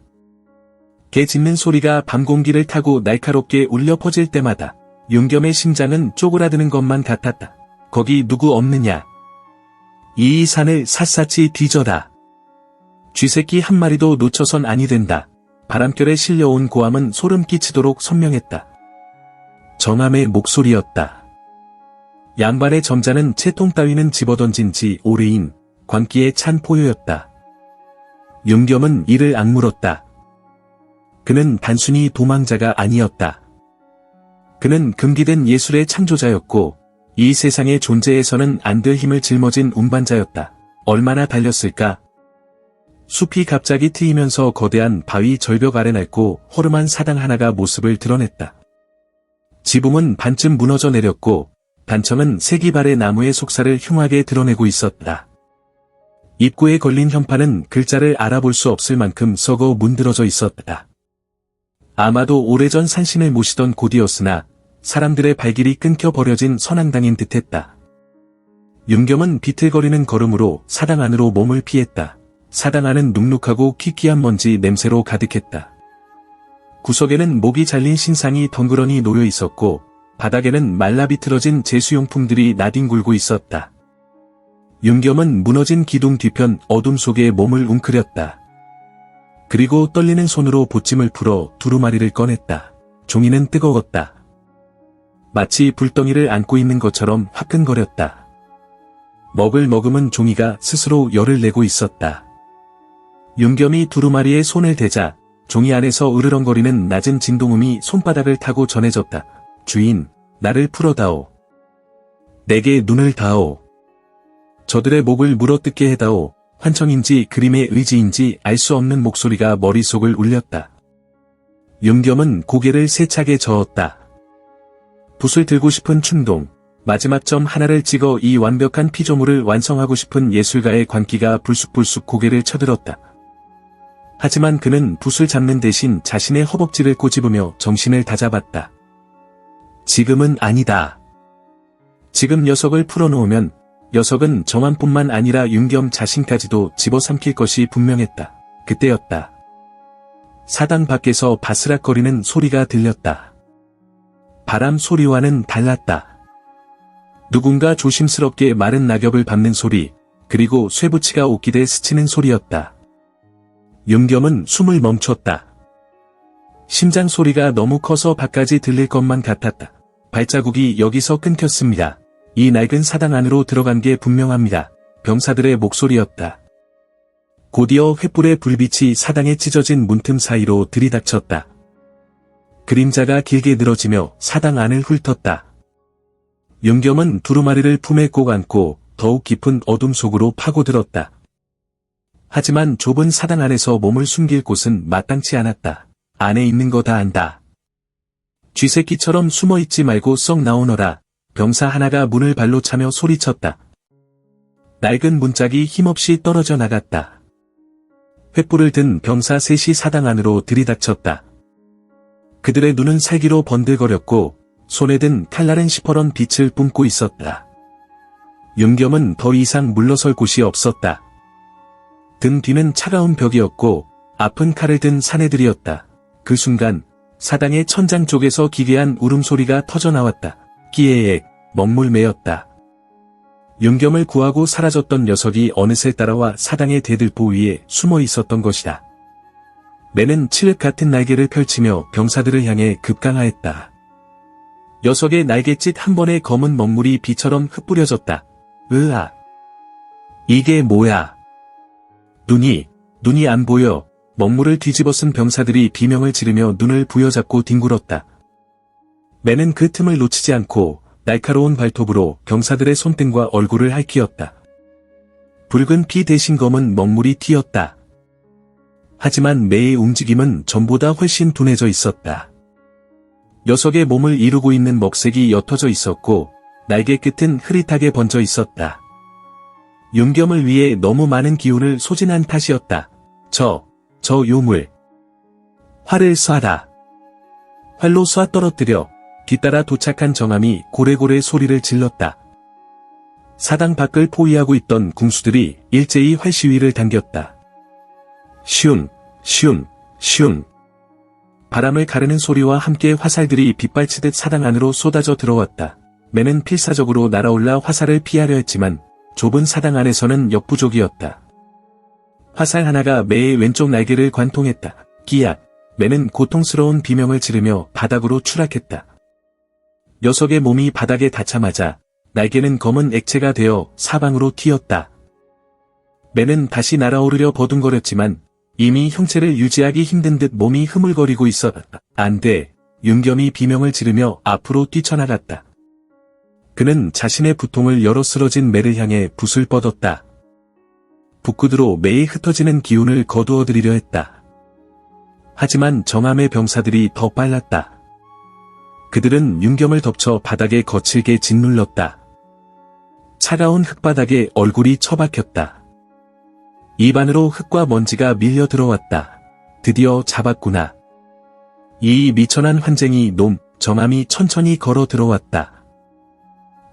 S1: 개 짖는 소리가 밤 공기를 타고 날카롭게 울려 퍼질 때마다 윤겸의 심장은 쪼그라드는 것만 같았다. 거기 누구 없느냐? 이 산을 샅샅이 뒤져라. 쥐새끼 한 마리도 놓쳐선 아니 된다. 바람결에 실려온 고함은 소름 끼치도록 선명했다. 정암의 목소리였다. 양반의 점잖은 채통 따위는 집어던진 지 오래인 광기에 찬 포효였다. 윤겸은 이를 악물었다. 그는 단순히 도망자가 아니었다. 그는 금기된 예술의 창조자였고 이 세상의 존재에서는 안 될 힘을 짊어진 운반자였다. 얼마나 달렸을까? 숲이 갑자기 트이면서 거대한 바위 절벽 아래 낡고 허름한 사당 하나가 모습을 드러냈다. 지붕은 반쯤 무너져 내렸고 단청은 세기발의 나무의 속살을 흉하게 드러내고 있었다. 입구에 걸린 현판은 글자를 알아볼 수 없을 만큼 썩어 문드러져 있었다. 아마도 오래전 산신을 모시던 곳이었으나 사람들의 발길이 끊겨 버려진 선앙당인 듯했다. 윤겸은 비틀거리는 걸음으로 사당 안으로 몸을 피했다. 사당 안은 눅눅하고 키키한 먼지 냄새로 가득했다. 구석에는 목이 잘린 신상이 덩그러니 놓여 있었고 바닥에는 말라 비틀어진 제수용품들이 나뒹굴고 있었다. 윤겸은 무너진 기둥 뒤편 어둠 속에 몸을 웅크렸다. 그리고 떨리는 손으로 보침을 풀어 두루마리를 꺼냈다. 종이는 뜨거웠다. 마치 불덩이를 안고 있는 것처럼 화끈거렸다. 먹을 머금은 종이가 스스로 열을 내고 있었다. 윤겸이 두루마리에 손을 대자 종이 안에서 으르렁거리는 낮은 진동음이 손바닥을 타고 전해졌다. 주인, 나를 풀어다오. 내게 눈을 다오. 저들의 목을 물어뜯게 해다오. 환청인지 그림의 의지인지 알 수 없는 목소리가 머릿속을 울렸다. 윤겸은 고개를 세차게 저었다. 붓을 들고 싶은 충동, 마지막 점 하나를 찍어 이 완벽한 피조물을 완성하고 싶은 예술가의 광기가 불쑥불쑥 고개를 쳐들었다. 하지만 그는 붓을 잡는 대신 자신의 허벅지를 꼬집으며 정신을 다잡았다. 지금은 아니다. 지금 녀석을 풀어놓으면 녀석은 정한뿐만 아니라 윤겸 자신까지도 집어삼킬 것이 분명했다. 그때였다. 사당 밖에서 바스락거리는 소리가 들렸다. 바람 소리와는 달랐다. 누군가 조심스럽게 마른 낙엽을 밟는 소리, 그리고 쇠붙이가 옷깃에 스치는 소리였다. 윤겸은 숨을 멈췄다. 심장 소리가 너무 커서 밖까지 들릴 것만 같았다. 발자국이 여기서 끊겼습니다. 이 낡은 사당 안으로 들어간 게 분명합니다. 병사들의 목소리였다. 곧이어 횃불의 불빛이 사당에 찢어진 문틈 사이로 들이닥쳤다. 그림자가 길게 늘어지며 사당 안을 훑었다. 윤겸은 두루마리를 품에 꼭 안고 더욱 깊은 어둠 속으로 파고들었다. 하지만 좁은 사당 안에서 몸을 숨길 곳은 마땅치 않았다. 안에 있는 거 다 안다. 쥐새끼처럼 숨어있지 말고 썩 나오너라. 병사 하나가 문을 발로 차며 소리쳤다. 낡은 문짝이 힘없이 떨어져 나갔다. 횃불을 든 병사 셋이 사당 안으로 들이닥쳤다. 그들의 눈은 살기로 번들거렸고 손에 든 칼날은 시퍼런 빛을 뿜고 있었다. 윤겸은 더 이상 물러설 곳이 없었다. 등 뒤는 차가운 벽이었고 아픈 칼을 든 사내들이었다. 그 순간 사당의 천장 쪽에서 기괴한 울음소리가 터져나왔다. 끼에액, 먹물매였다. 윤겸을 구하고 사라졌던 녀석이 어느새 따라와 사당의 대들보 위에 숨어 있었던 것이다. 매는 칠흑 같은 날개를 펼치며 병사들을 향해 급강하였다. 녀석의 날갯짓 한 번에 검은 먹물이 비처럼 흩뿌려졌다. 으아! 이게 뭐야? 눈이 안 보여. 먹물을 뒤집어 쓴 병사들이 비명을 지르며 눈을 부여잡고 뒹굴었다. 매는 그 틈을 놓치지 않고 날카로운 발톱으로 병사들의 손등과 얼굴을 핥히었다. 붉은 피 대신 검은 먹물이 튀었다. 하지만 매의 움직임은 전보다 훨씬 둔해져 있었다. 녀석의 몸을 이루고 있는 먹색이 옅어져 있었고 날개 끝은 흐릿하게 번져 있었다. 윤겸을 위해 너무 많은 기운을 소진한 탓이었다. 저 요물. 활을 쏴라. 활로 쏴 떨어뜨려. 뒤따라 도착한 정함이 고래고래 소리를 질렀다. 사당 밖을 포위하고 있던 궁수들이 일제히 활시위를 당겼다. 슝, 슝, 슝. 바람을 가르는 소리와 함께 화살들이 빗발치듯 사당 안으로 쏟아져 들어왔다. 매는 필사적으로 날아올라 화살을 피하려 했지만 좁은 사당 안에서는 역부족이었다. 화살 하나가 매의 왼쪽 날개를 관통했다. 끼약. 매는 고통스러운 비명을 지르며 바닥으로 추락했다. 녀석의 몸이 바닥에 닿자마자 날개는 검은 액체가 되어 사방으로 튀었다. 매는 다시 날아오르려 버둥거렸지만 이미 형체를 유지하기 힘든 듯 몸이 흐물거리고 있었다. 안 돼. 윤겸이 비명을 지르며 앞으로 뛰쳐나갔다. 그는 자신의 부통을 열어 쓰러진 매를 향해 붓을 뻗었다. 붓구두로 매의 흩어지는 기운을 거두어들이려 했다. 하지만 정함의 병사들이 더 빨랐다. 그들은 윤겸을 덮쳐 바닥에 거칠게 짓눌렀다. 차가운 흙바닥에 얼굴이 처박혔다. 입안으로 흙과 먼지가 밀려 들어왔다. 드디어 잡았구나. 이 미천한 환쟁이 정함이 천천히 걸어 들어왔다.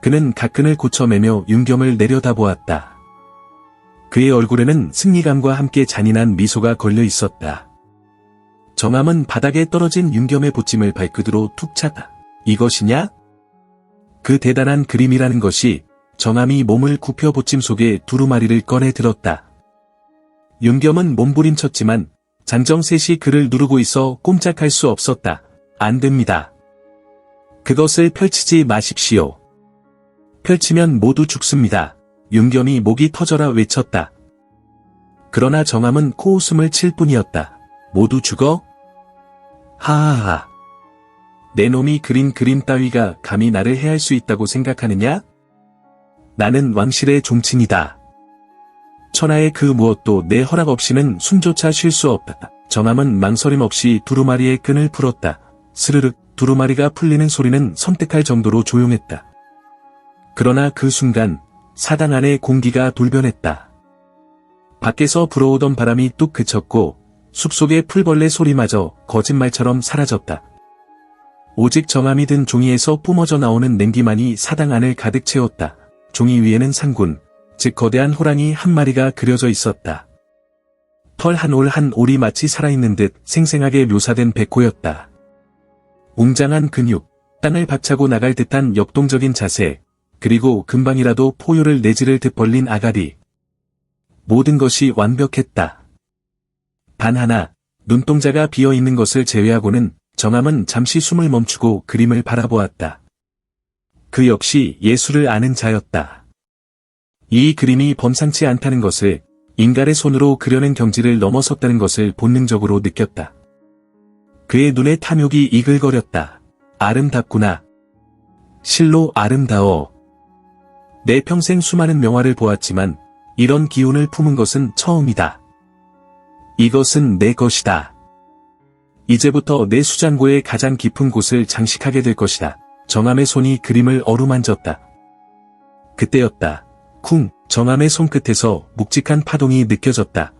S1: 그는 가끈을 고쳐매며 윤겸을 내려다보았다. 그의 얼굴에는 승리감과 함께 잔인한 미소가 걸려 있었다. 정함은 바닥에 떨어진 윤겸의 보찜을 발끝으로 툭 찼다. 이것이냐? 그 대단한 그림이라는 것이. 정함이 몸을 굽혀 보찜 속에 두루마리를 꺼내 들었다. 윤겸은 몸부림쳤지만 장정셋이 그를 누르고 있어 꼼짝할 수 없었다. 안 됩니다. 그것을 펼치지 마십시오. 펼치면 모두 죽습니다. 윤겸이 목이 터져라 외쳤다. 그러나 정함은 코웃음을 칠 뿐이었다. 모두 죽어? 하하하. 내 놈이 그린 그림 따위가 감히 나를 해할 수 있다고 생각하느냐? 나는 왕실의 종친이다. 천하의 그 무엇도 내 허락 없이는 숨조차 쉴 수 없다. 정암은 망설임 없이 두루마리의 끈을 풀었다. 스르륵 두루마리가 풀리는 소리는 섬뜩할 정도로 조용했다. 그러나 그 순간 사당 안의 공기가 돌변했다. 밖에서 불어오던 바람이 뚝 그쳤고 숲속의 풀벌레 소리마저 거짓말처럼 사라졌다. 오직 정암이 든 종이에서 뿜어져 나오는 냉기만이 사당 안을 가득 채웠다. 종이 위에는 상군, 즉 거대한 호랑이 한 마리가 그려져 있었다. 털 한 올 한 올이 마치 살아있는 듯 생생하게 묘사된 백호였다. 웅장한 근육, 땅을 박차고 나갈 듯한 역동적인 자세, 그리고 금방이라도 포효를 내지를 듯 벌린 아가리. 모든 것이 완벽했다. 단 하나, 눈동자가 비어있는 것을 제외하고는 정암은 잠시 숨을 멈추고 그림을 바라보았다. 그 역시 예술을 아는 자였다. 이 그림이 범상치 않다는 것을, 인간의 손으로 그려낸 경지를 넘어섰다는 것을 본능적으로 느꼈다. 그의 눈에 탐욕이 이글거렸다. 아름답구나. 실로 아름다워. 내 평생 수많은 명화를 보았지만 이런 기운을 품은 것은 처음이다. 이것은 내 것이다. 이제부터 내 수장고의 가장 깊은 곳을 장식하게 될 것이다. 정암의 손이 그림을 어루만졌다. 그때였다. 쿵! 정암의 손끝에서 묵직한 파동이 느껴졌다.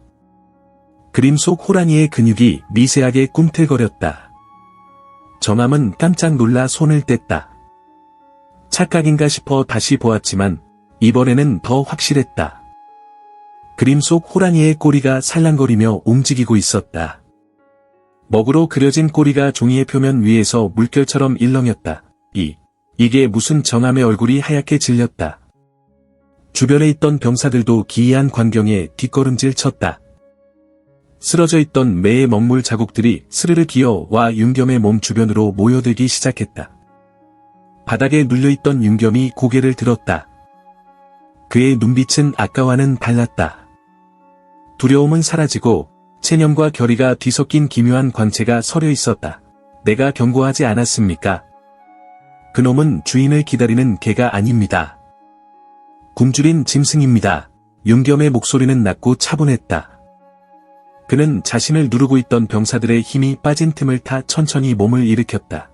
S1: 그림 속 호랑이의 근육이 미세하게 꿈틀거렸다. 정암은 깜짝 놀라 손을 뗐다. 착각인가 싶어 다시 보았지만 이번에는 더 확실했다. 그림 속 호랑이의 꼬리가 살랑거리며 움직이고 있었다. 먹으로 그려진 꼬리가 종이의 표면 위에서 물결처럼 일렁였다. 이게 무슨 정암의 얼굴이 하얗게 질렸다. 주변에 있던 병사들도 기이한 광경에 뒷걸음질 쳤다. 쓰러져 있던 매의 먹물 자국들이 스르르 기어와 윤겸의 몸 주변으로 모여들기 시작했다. 바닥에 눌려있던 윤겸이 고개를 들었다. 그의 눈빛은 아까와는 달랐다. 두려움은 사라지고 체념과 결의가 뒤섞인 기묘한 광채가 서려 있었다. 내가 경고하지 않았습니까? 그놈은 주인을 기다리는 개가 아닙니다. 굶주린 짐승입니다. 윤겸의 목소리는 낮고 차분했다. 그는 자신을 누르고 있던 병사들의 힘이 빠진 틈을 타 천천히 몸을 일으켰다.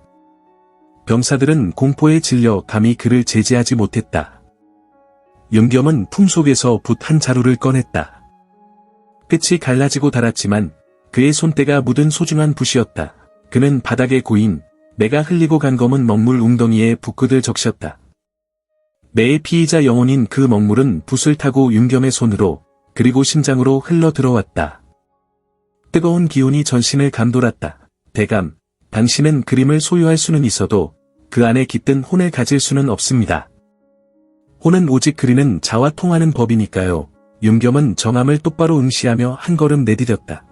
S1: 병사들은 공포에 질려 감히 그를 제지하지 못했다. 윤겸은 품속에서 붓 한 자루를 꺼냈다. 끝이 갈라지고 닳았지만 그의 손때가 묻은 소중한 붓이었다. 그는 바닥에 고인 매가 흘리고 간 검은 먹물 웅덩이에 붓끝을 적셨다. 매의 피의자 영혼인 그 먹물은 붓을 타고 윤겸의 손으로 그리고 심장으로 흘러 들어왔다. 뜨거운 기운이 전신을 감돌았다. 대감, 당신은 그림을 소유할 수는 있어도 그 안에 깃든 혼을 가질 수는 없습니다. 혼은 오직 그리는 자와 통하는 법이니까요. 윤겸은 정암을 똑바로 응시하며 한 걸음 내디뎠다.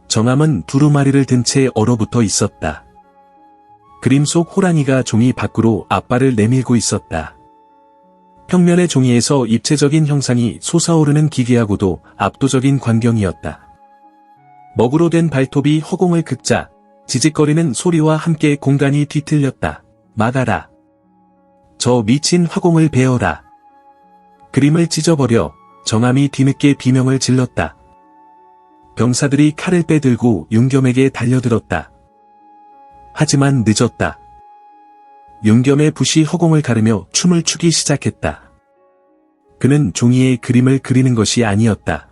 S1: 정암은 두루마리를 든 채 얼어붙어 있었다. 그림 속 호랑이가 종이 밖으로 앞발을 내밀고 있었다. 평면의 종이에서 입체적인 형상이 솟아오르는 기괴하고도 압도적인 광경이었다. 먹으로 된 발톱이 허공을 긁자 지직거리는 소리와 함께 공간이 뒤틀렸다. 막아라. 저 미친 화공을 베어라. 그림을 찢어버려. 정암이 뒤늦게 비명을 질렀다. 병사들이 칼을 빼들고 윤겸에게 달려들었다. 하지만 늦었다. 윤겸의 붓이 허공을 가르며 춤을 추기 시작했다. 그는 종이에 그림을 그리는 것이 아니었다.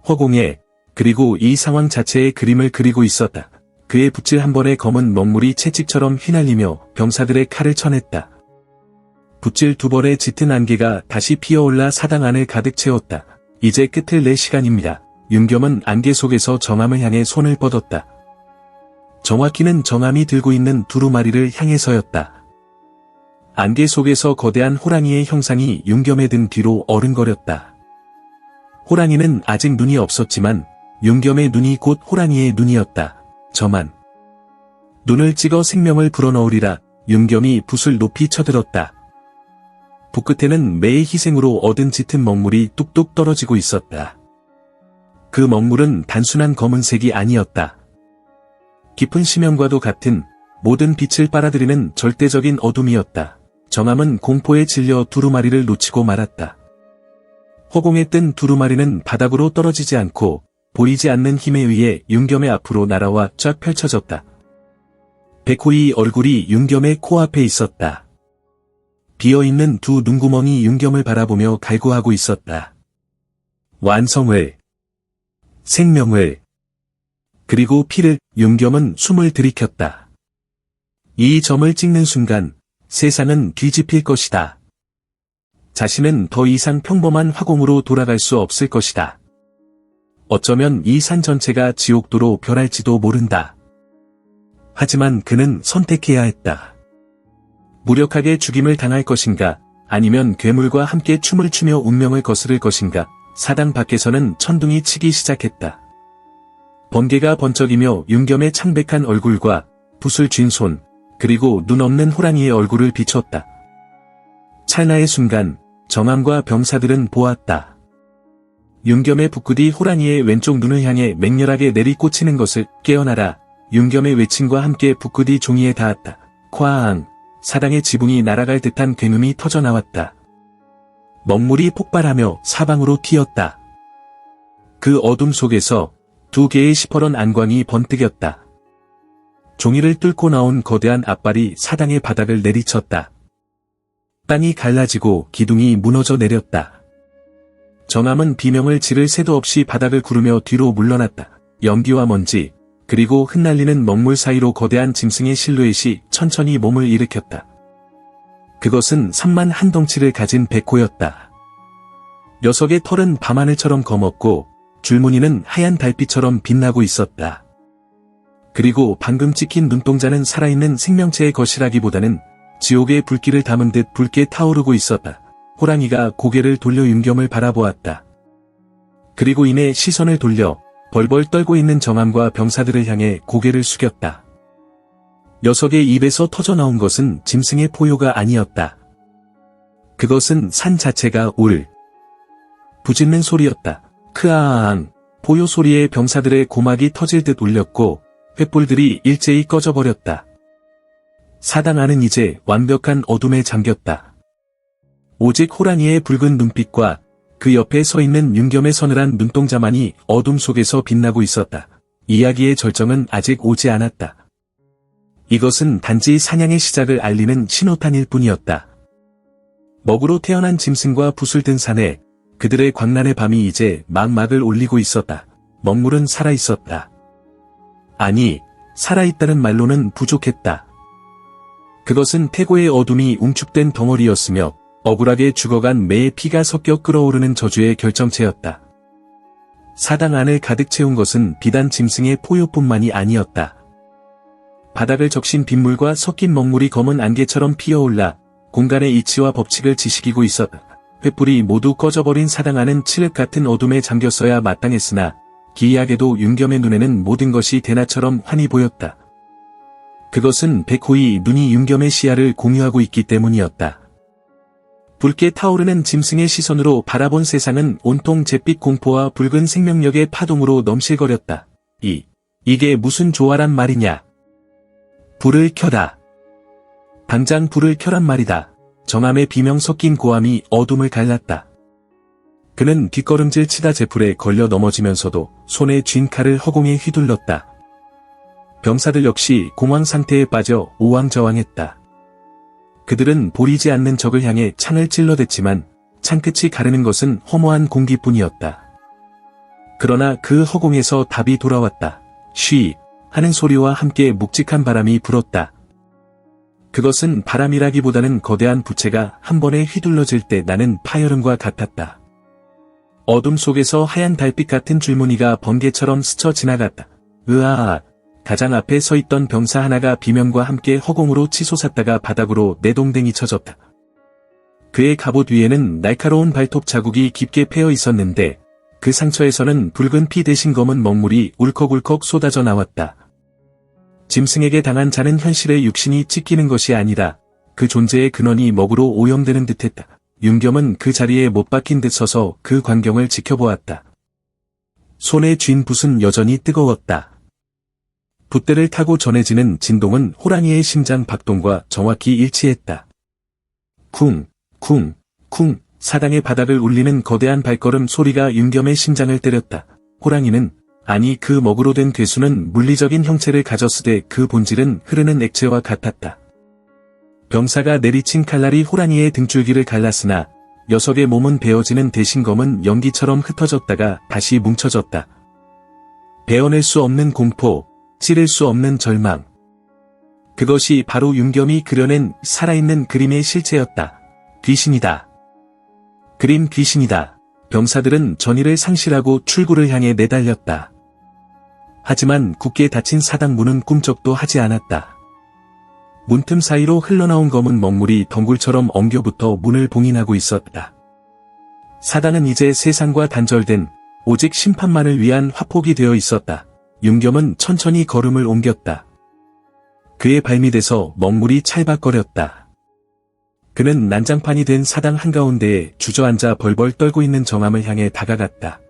S1: 허공에, 그리고 이 상황 자체에 그림을 그리고 있었다. 그의 붓질 한 번에 검은 먹물이 채찍처럼 휘날리며 병사들의 칼을 쳐냈다. 붓질 두 벌의 짙은 안개가 다시 피어올라 사당 안을 가득 채웠다. 이제 끝을 낼 시간입니다. 윤겸은 안개 속에서 정암을 향해 손을 뻗었다. 정확히는 정암이 들고 있는 두루마리를 향해서였다. 안개 속에서 거대한 호랑이의 형상이 윤겸의 등 뒤로 어른거렸다. 호랑이는 아직 눈이 없었지만 윤겸의 눈이 곧 호랑이의 눈이었다. 저만 눈을 찍어 생명을 불어넣으리라. 윤겸이 붓을 높이 쳐들었다. 붓끝에는 매의 희생으로 얻은 짙은 먹물이 뚝뚝 떨어지고 있었다. 그 먹물은 단순한 검은색이 아니었다. 깊은 심연과도 같은 모든 빛을 빨아들이는 절대적인 어둠이었다. 정암은 공포에 질려 두루마리를 놓치고 말았다. 허공에 뜬 두루마리는 바닥으로 떨어지지 않고 보이지 않는 힘에 의해 윤겸의 앞으로 날아와 쫙 펼쳐졌다. 백호의 얼굴이 윤겸의 코앞에 있었다. 비어있는 두 눈구멍이 윤겸을 바라보며 갈구하고 있었다. 완성을, 생명을, 그리고 피를. 윤겸은 숨을 들이켰다. 이 점을 찍는 순간 세상은 뒤집힐 것이다. 자신은 더 이상 평범한 화공으로 돌아갈 수 없을 것이다. 어쩌면 이 산 전체가 지옥도로 변할지도 모른다. 하지만 그는 선택해야 했다. 무력하게 죽임을 당할 것인가, 아니면 괴물과 함께 춤을 추며 운명을 거스를 것인가. 사당 밖에서는 천둥이 치기 시작했다. 번개가 번쩍이며 윤겸의 창백한 얼굴과 붓을 쥔 손, 그리고 눈 없는 호랑이의 얼굴을 비췄다. 찰나의 순간 정암과 병사들은 보았다. 윤겸의 붓끝이 호랑이의 왼쪽 눈을 향해 맹렬하게 내리꽂히는 것을. 깨어나라. 윤겸의 외침과 함께 붓끝이 종이에 닿았다. 쾅! 사당의 지붕이 날아갈 듯한 굉음이 터져나왔다. 먹물이 폭발하며 사방으로 튀었다. 그 어둠 속에서 두 개의 시퍼런 안광이 번뜩였다. 종이를 뚫고 나온 거대한 앞발이 사당의 바닥을 내리쳤다. 땅이 갈라지고 기둥이 무너져 내렸다. 정암은 비명을 지를 새도 없이 바닥을 구르며 뒤로 물러났다. 연기와 먼지, 그리고 흩날리는 먹물 사이로 거대한 짐승의 실루엣이 천천히 몸을 일으켰다. 그것은 산만 한 덩치를 가진 백호였다. 녀석의 털은 밤하늘처럼 검었고 줄무늬는 하얀 달빛처럼 빛나고 있었다. 그리고 방금 찍힌 눈동자는 살아있는 생명체의 것이라기보다는 지옥의 불길을 담은 듯 붉게 타오르고 있었다. 호랑이가 고개를 돌려 윤겸을 바라보았다. 그리고 이내 시선을 돌려 벌벌 떨고 있는 정암과 병사들을 향해 고개를 숙였다. 녀석의 입에서 터져나온 것은 짐승의 포효가 아니었다. 그것은 산 자체가 부짖는 소리였다. 크아앙! 포효 소리에 병사들의 고막이 터질 듯 울렸고 횃불들이 일제히 꺼져버렸다. 사당 안은 이제 완벽한 어둠에 잠겼다. 오직 호랑이의 붉은 눈빛과 그 옆에 서 있는 윤겸의 서늘한 눈동자만이 어둠 속에서 빛나고 있었다. 이야기의 절정은 아직 오지 않았다. 이것은 단지 사냥의 시작을 알리는 신호탄일 뿐이었다. 먹으로 태어난 짐승과 붓을 든 산에 그들의 광란의 밤이 이제 막막을 올리고 있었다. 먹물은 살아있었다. 아니, 살아있다는 말로는 부족했다. 그것은 태고의 어둠이 웅축된 덩어리였으며 억울하게 죽어간 매의 피가 섞여 끓어오르는 저주의 결정체였다. 사당 안을 가득 채운 것은 비단 짐승의 포효뿐만이 아니었다. 바닥을 적신 빗물과 섞인 먹물이 검은 안개처럼 피어올라 공간의 이치와 법칙을 지식이고 있었다. 횃불이 모두 꺼져버린 사당 안은 칠흑 같은 어둠에 잠겼어야 마땅했으나 기이하게도 윤겸의 눈에는 모든 것이 대낮처럼 환히 보였다. 그것은 백호의 눈이 윤겸의 시야를 공유하고 있기 때문이었다. 붉게 타오르는 짐승의 시선으로 바라본 세상은 온통 잿빛 공포와 붉은 생명력의 파동으로 넘실거렸다. 이게 무슨 조화란 말이냐? 불을 켜라. 당장 불을 켜란 말이다. 정암의 비명 섞인 고함이 어둠을 갈랐다. 그는 뒷걸음질 치다 제풀에 걸려 넘어지면서도 손에 쥔 칼을 허공에 휘둘렀다. 병사들 역시 공황 상태에 빠져 오왕저왕했다. 그들은 보이지 않는 적을 향해 창을 찔러댔지만 창끝이 가르는 것은 허무한 공기뿐이었다. 그러나 그 허공에서 답이 돌아왔다. 쉬 하는 소리와 함께 묵직한 바람이 불었다. 그것은 바람이라기보다는 거대한 부채가 한 번에 휘둘러질 때 나는 파열음과 같았다. 어둠 속에서 하얀 달빛 같은 줄무늬가 번개처럼 스쳐 지나갔다. 으아! 가장 앞에 서 있던 병사 하나가 비명과 함께 허공으로 치솟았다가 바닥으로 내동댕이 쳐졌다. 그의 갑옷 위에는 날카로운 발톱 자국이 깊게 패여 있었는데 그 상처에서는 붉은 피 대신 검은 먹물이 울컥울컥 쏟아져 나왔다. 짐승에게 당한 자는 현실의 육신이 찢기는 것이 아니라 그 존재의 근원이 먹으로 오염되는 듯했다. 윤겸은 그 자리에 못 박힌 듯 서서 그 광경을 지켜보았다. 손에 쥔 붓은 여전히 뜨거웠다. 붓대를 타고 전해지는 진동은 호랑이의 심장 박동과 정확히 일치했다. 쿵, 쿵, 쿵, 사당의 바닥을 울리는 거대한 발걸음 소리가 윤겸의 심장을 때렸다. 호랑이는, 아니 그 먹으로 된 괴수는 물리적인 형체를 가졌으되 그 본질은 흐르는 액체와 같았다. 병사가 내리친 칼날이 호랑이의 등줄기를 갈랐으나 녀석의 몸은 베어지는 대신 검은 연기처럼 흩어졌다가 다시 뭉쳐졌다. 베어낼 수 없는 공포, 찌를 수 없는 절망. 그것이 바로 윤겸이 그려낸 살아있는 그림의 실체였다. 귀신이다. 그림 귀신이다. 병사들은 전의를 상실하고 출구를 향해 내달렸다. 하지만 굳게 닫힌 사당 문은 꿈쩍도 하지 않았다. 문틈 사이로 흘러나온 검은 먹물이 덩굴처럼 엉겨붙어 문을 봉인하고 있었다. 사당은 이제 세상과 단절된 오직 심판만을 위한 화폭이 되어 있었다. 윤겸은 천천히 걸음을 옮겼다. 그의 발밑에서 먹물이 찰박거렸다. 그는 난장판이 된 사당 한가운데에 주저앉아 벌벌 떨고 있는 정암을 향해 다가갔다.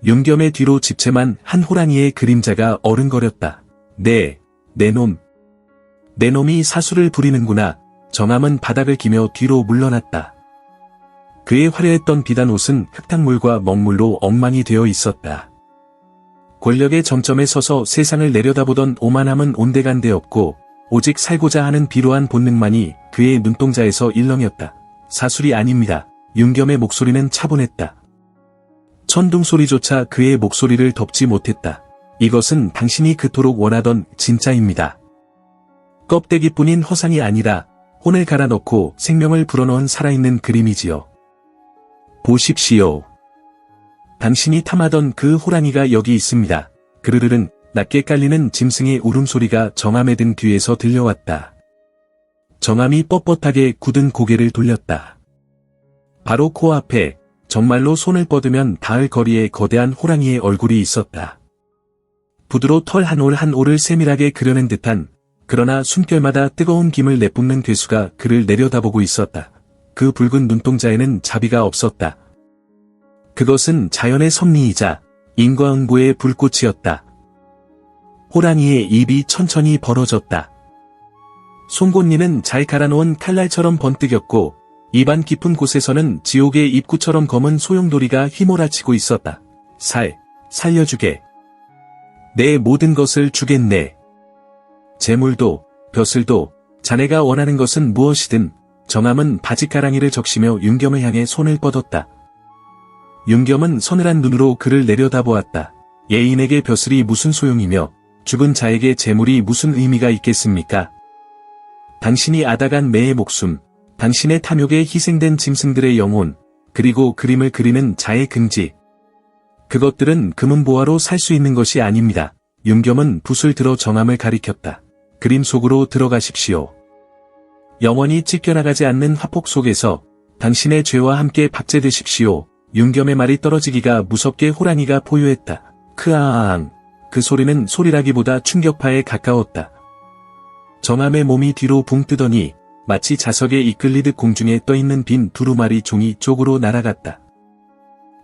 S1: 윤겸의 뒤로 집채만 한 호랑이의 그림자가 어른거렸다. 내 놈. 내 놈이 사수를 부리는구나. 정암은 바닥을 기며 뒤로 물러났다. 그의 화려했던 비단 옷은 흙탕물과 먹물로 엉망이 되어 있었다. 권력의 정점에 서서 세상을 내려다보던 오만함은 온데간데 없고 오직 살고자 하는 비로한 본능만이 그의 눈동자에서 일렁였다. 사술이 아닙니다. 윤겸의 목소리는 차분했다. 천둥 소리조차 그의 목소리를 덮지 못했다. 이것은 당신이 그토록 원하던 진짜입니다. 껍데기뿐인 허상이 아니라 혼을 갈아 넣고 생명을 불어넣은 살아있는 그림이지요. 보십시오. 당신이 탐하던 그 호랑이가 여기 있습니다. 그르르른 낮게 깔리는 짐승의 울음소리가 정암의 등 뒤에서 들려왔다. 정암이 뻣뻣하게 굳은 고개를 돌렸다. 바로 코앞에 정말로 손을 뻗으면 닿을 거리에 거대한 호랑이의 얼굴이 있었다. 부드로 털 한 올 한 올을 세밀하게 그려낸 듯한 그러나 숨결마다 뜨거운 김을 내뿜는 괴수가 그를 내려다보고 있었다. 그 붉은 눈동자에는 자비가 없었다. 그것은 자연의 섭리이자 인과응보의 불꽃이었다. 호랑이의 입이 천천히 벌어졌다. 송곳니는 잘 갈아놓은 칼날처럼 번뜩였고 입안 깊은 곳에서는 지옥의 입구처럼 검은 소용돌이가 휘몰아치고 있었다. 살려주게. 내 모든 것을 주겠네. 재물도, 벼슬도, 자네가 원하는 것은 무엇이든. 정암은 바지가랑이를 적시며 윤겸을 향해 손을 뻗었다. 윤겸은 서늘한 눈으로 그를 내려다보았다. 예인에게 벼슬이 무슨 소용이며 죽은 자에게 재물이 무슨 의미가 있겠습니까? 당신이 앗아간 매의 목숨, 당신의 탐욕에 희생된 짐승들의 영혼, 그리고 그림을 그리는 자의 긍지. 그것들은 금은보화로 살 수 있는 것이 아닙니다. 윤겸은 붓을 들어 정암을 가리켰다. 그림 속으로 들어가십시오. 영원히 찢겨나가지 않는 화폭 속에서 당신의 죄와 함께 박제되십시오. 윤겸의 말이 떨어지기가 무섭게 호랑이가 포효했다. 크아앙. 그 소리는 소리라기보다 충격파에 가까웠다. 정암의 몸이 뒤로 붕 뜨더니 마치 자석에 이끌리듯 공중에 떠있는 빈 두루마리 종이 쪽으로 날아갔다.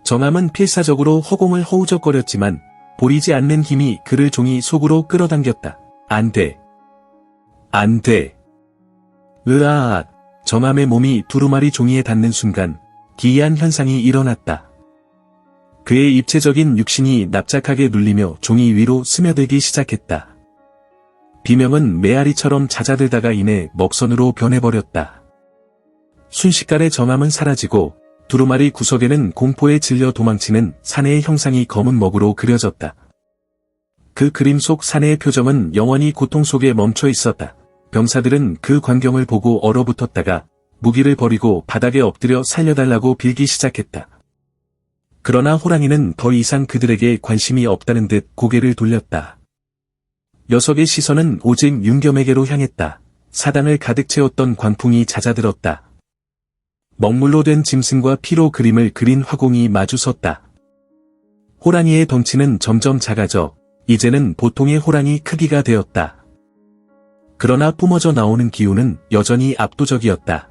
S1: 정암은 필사적으로 허공을 허우적거렸지만 보이지 않는 힘이 그를 종이 속으로 끌어당겼다. 안 돼. 안 돼. 으아! 정암의 몸이 두루마리 종이에 닿는 순간 기이한 현상이 일어났다. 그의 입체적인 육신이 납작하게 눌리며 종이 위로 스며들기 시작했다. 비명은 메아리처럼 잦아들다가 이내 먹선으로 변해버렸다. 순식간에 정암은 사라지고 두루마리 구석에는 공포에 질려 도망치는 사내의 형상이 검은 먹으로 그려졌다. 그 그림 속 사내의 표정은 영원히 고통 속에 멈춰 있었다. 병사들은 그 광경을 보고 얼어붙었다가 무기를 버리고 바닥에 엎드려 살려달라고 빌기 시작했다. 그러나 호랑이는 더 이상 그들에게 관심이 없다는 듯 고개를 돌렸다. 녀석의 시선은 오직 윤겸에게로 향했다. 사당을 가득 채웠던 광풍이 잦아들었다. 먹물로 된 짐승과 피로 그림을 그린 화공이 마주섰다. 호랑이의 덩치는 점점 작아져 이제는 보통의 호랑이 크기가 되었다. 그러나 뿜어져 나오는 기운은 여전히 압도적이었다.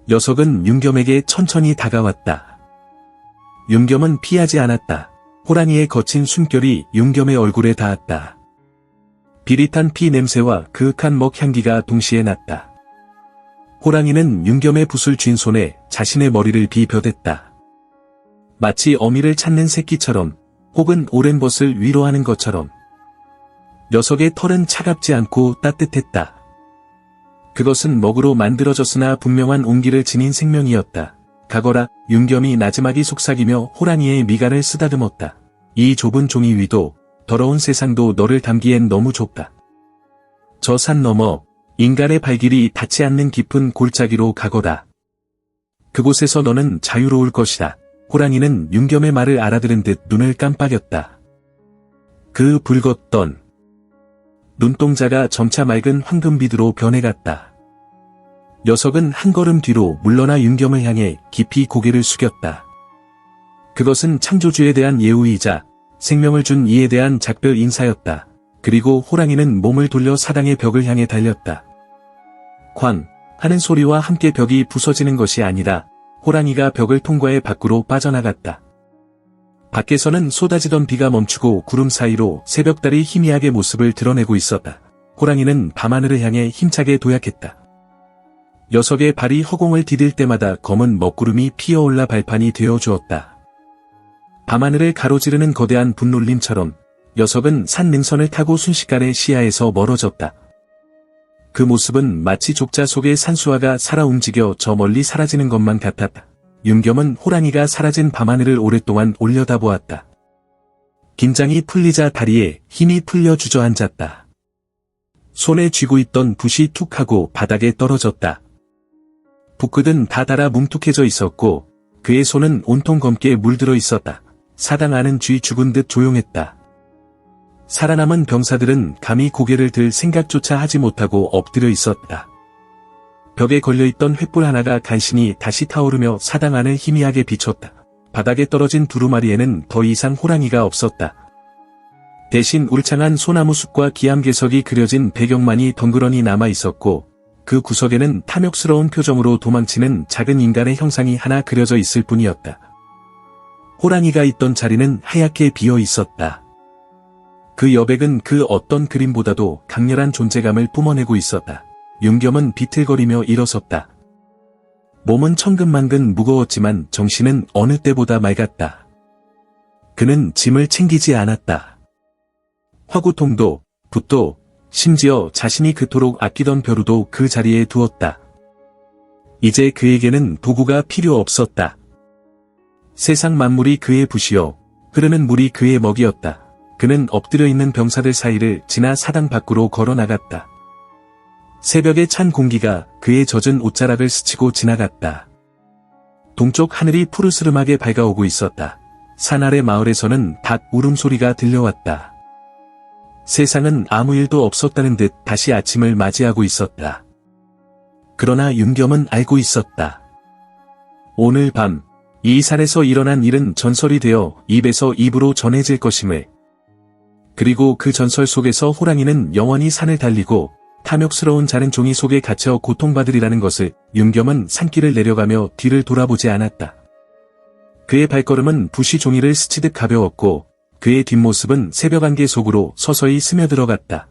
S1: 녀석은 윤겸에게 천천히 다가왔다. 윤겸은 피하지 않았다. 호랑이의 거친 숨결이 윤겸의 얼굴에 닿았다. 비릿한 피 냄새와 그윽한 먹 향기가 동시에 났다. 호랑이는 윤겸의 붓을 쥔 손에 자신의 머리를 비벼댔다. 마치 어미를 찾는 새끼처럼, 혹은 오랜 벗을 위로하는 것처럼. 녀석의 털은 차갑지 않고 따뜻했다. 그것은 먹으로 만들어졌으나 분명한 온기를 지닌 생명이었다. 가거라. 윤겸이 나지막이 속삭이며 호랑이의 미간을 쓰다듬었다. 이 좁은 종이 위도, 더러운 세상도 너를 담기엔 너무 좁다. 저 산 너머, 인간의 발길이 닿지 않는 깊은 골짜기로 가거라. 그곳에서 너는 자유로울 것이다. 호랑이는 윤겸의 말을 알아들은 듯 눈을 깜빡였다. 그 붉었던 눈동자가 점차 맑은 황금빛으로 변해갔다. 녀석은 한 걸음 뒤로 물러나 윤겸을 향해 깊이 고개를 숙였다. 그것은 창조주에 대한 예우이자 생명을 준 이에 대한 작별 인사였다. 그리고 호랑이는 몸을 돌려 사당의 벽을 향해 달렸다. 쾅! 하는 소리와 함께 벽이 부서지는 것이 아니라 호랑이가 벽을 통과해 밖으로 빠져나갔다. 밖에서는 쏟아지던 비가 멈추고 구름 사이로 새벽달이 희미하게 모습을 드러내고 있었다. 호랑이는 밤하늘을 향해 힘차게 도약했다. 녀석의 발이 허공을 디딜 때마다 검은 먹구름이 피어올라 발판이 되어주었다. 밤하늘을 가로지르는 거대한 분놀림처럼 녀석은 산 능선을 타고 순식간에 시야에서 멀어졌다. 그 모습은 마치 족자 속의 산수화가 살아 움직여 저 멀리 사라지는 것만 같았다. 윤겸은 호랑이가 사라진 밤하늘을 오랫동안 올려다보았다. 긴장이 풀리자 다리에 힘이 풀려 주저앉았다. 손에 쥐고 있던 붓이 툭 하고 바닥에 떨어졌다. 붓끝은 다 닳아 뭉툭해져 있었고 그의 손은 온통 검게 물들어 있었다. 사당 안은 쥐 죽은 듯 조용했다. 살아남은 병사들은 감히 고개를 들 생각조차 하지 못하고 엎드려 있었다. 벽에 걸려있던 횃불 하나가 간신히 다시 타오르며 사당 안을 희미하게 비췄다. 바닥에 떨어진 두루마리에는 더 이상 호랑이가 없었다. 대신 울창한 소나무 숲과 기암괴석이 그려진 배경만이 덩그러니 남아 있었고 그 구석에는 탐욕스러운 표정으로 도망치는 작은 인간의 형상이 하나 그려져 있을 뿐이었다. 호랑이가 있던 자리는 하얗게 비어 있었다. 그 여백은 그 어떤 그림보다도 강렬한 존재감을 뿜어내고 있었다. 윤겸은 비틀거리며 일어섰다. 몸은 천근만근 무거웠지만 정신은 어느 때보다 맑았다. 그는 짐을 챙기지 않았다. 화구통도, 붓도, 심지어 자신이 그토록 아끼던 벼루도 그 자리에 두었다. 이제 그에게는 도구가 필요 없었다. 세상 만물이 그의 붓이요, 흐르는 물이 그의 먹이였다. 그는 엎드려 있는 병사들 사이를 지나 사당 밖으로 걸어 나갔다. 새벽의 찬 공기가 그의 젖은 옷자락을 스치고 지나갔다. 동쪽 하늘이 푸르스름하게 밝아오고 있었다. 산 아래 마을에서는 닭 울음소리가 들려왔다. 세상은 아무 일도 없었다는 듯 다시 아침을 맞이하고 있었다. 그러나 윤겸은 알고 있었다. 오늘 밤, 이 산에서 일어난 일은 전설이 되어 입에서 입으로 전해질 것임을. 그리고 그 전설 속에서 호랑이는 영원히 산을 달리고 탐욕스러운 자는 종이 속에 갇혀 고통받으리라는 것을 윤겸은 산길을 내려가며 뒤를 돌아보지 않았다. 그의 발걸음은 붓이 종이를 스치듯 가벼웠고 그의 뒷모습은 새벽 안개 속으로 서서히 스며들어갔다.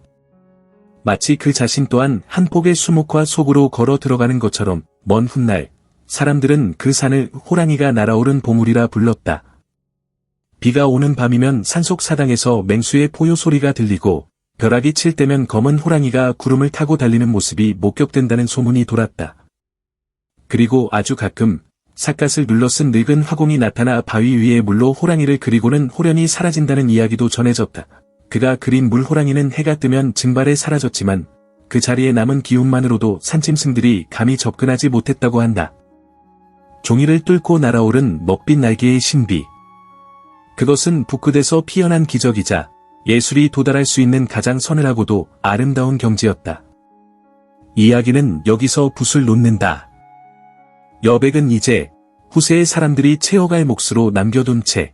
S1: 마치 그 자신 또한 한 폭의 수목화 속으로 걸어 들어가는 것처럼 먼 훗날 사람들은 그 산을 호랑이가 날아오른 보물이라 불렀다. 비가 오는 밤이면 산속 사당에서 맹수의 포효 소리가 들리고 벼락이 칠 때면 검은 호랑이가 구름을 타고 달리는 모습이 목격된다는 소문이 돌았다. 그리고 아주 가끔 삿갓을 눌러 쓴 늙은 화공이 나타나 바위 위에 물로 호랑이를 그리고는 호련히 사라진다는 이야기도 전해졌다. 그가 그린 물호랑이는 해가 뜨면 증발해 사라졌지만 그 자리에 남은 기운만으로도 산짐승들이 감히 접근하지 못했다고 한다. 종이를 뚫고 날아오른 먹빛 날개의 신비. 그것은 붓끝에서 피어난 기적이자 예술이 도달할 수 있는 가장 서늘하고도 아름다운 경지였다. 이야기는 여기서 붓을 놓는다. 여백은 이제 후세의 사람들이 채워갈 몫으로 남겨둔 채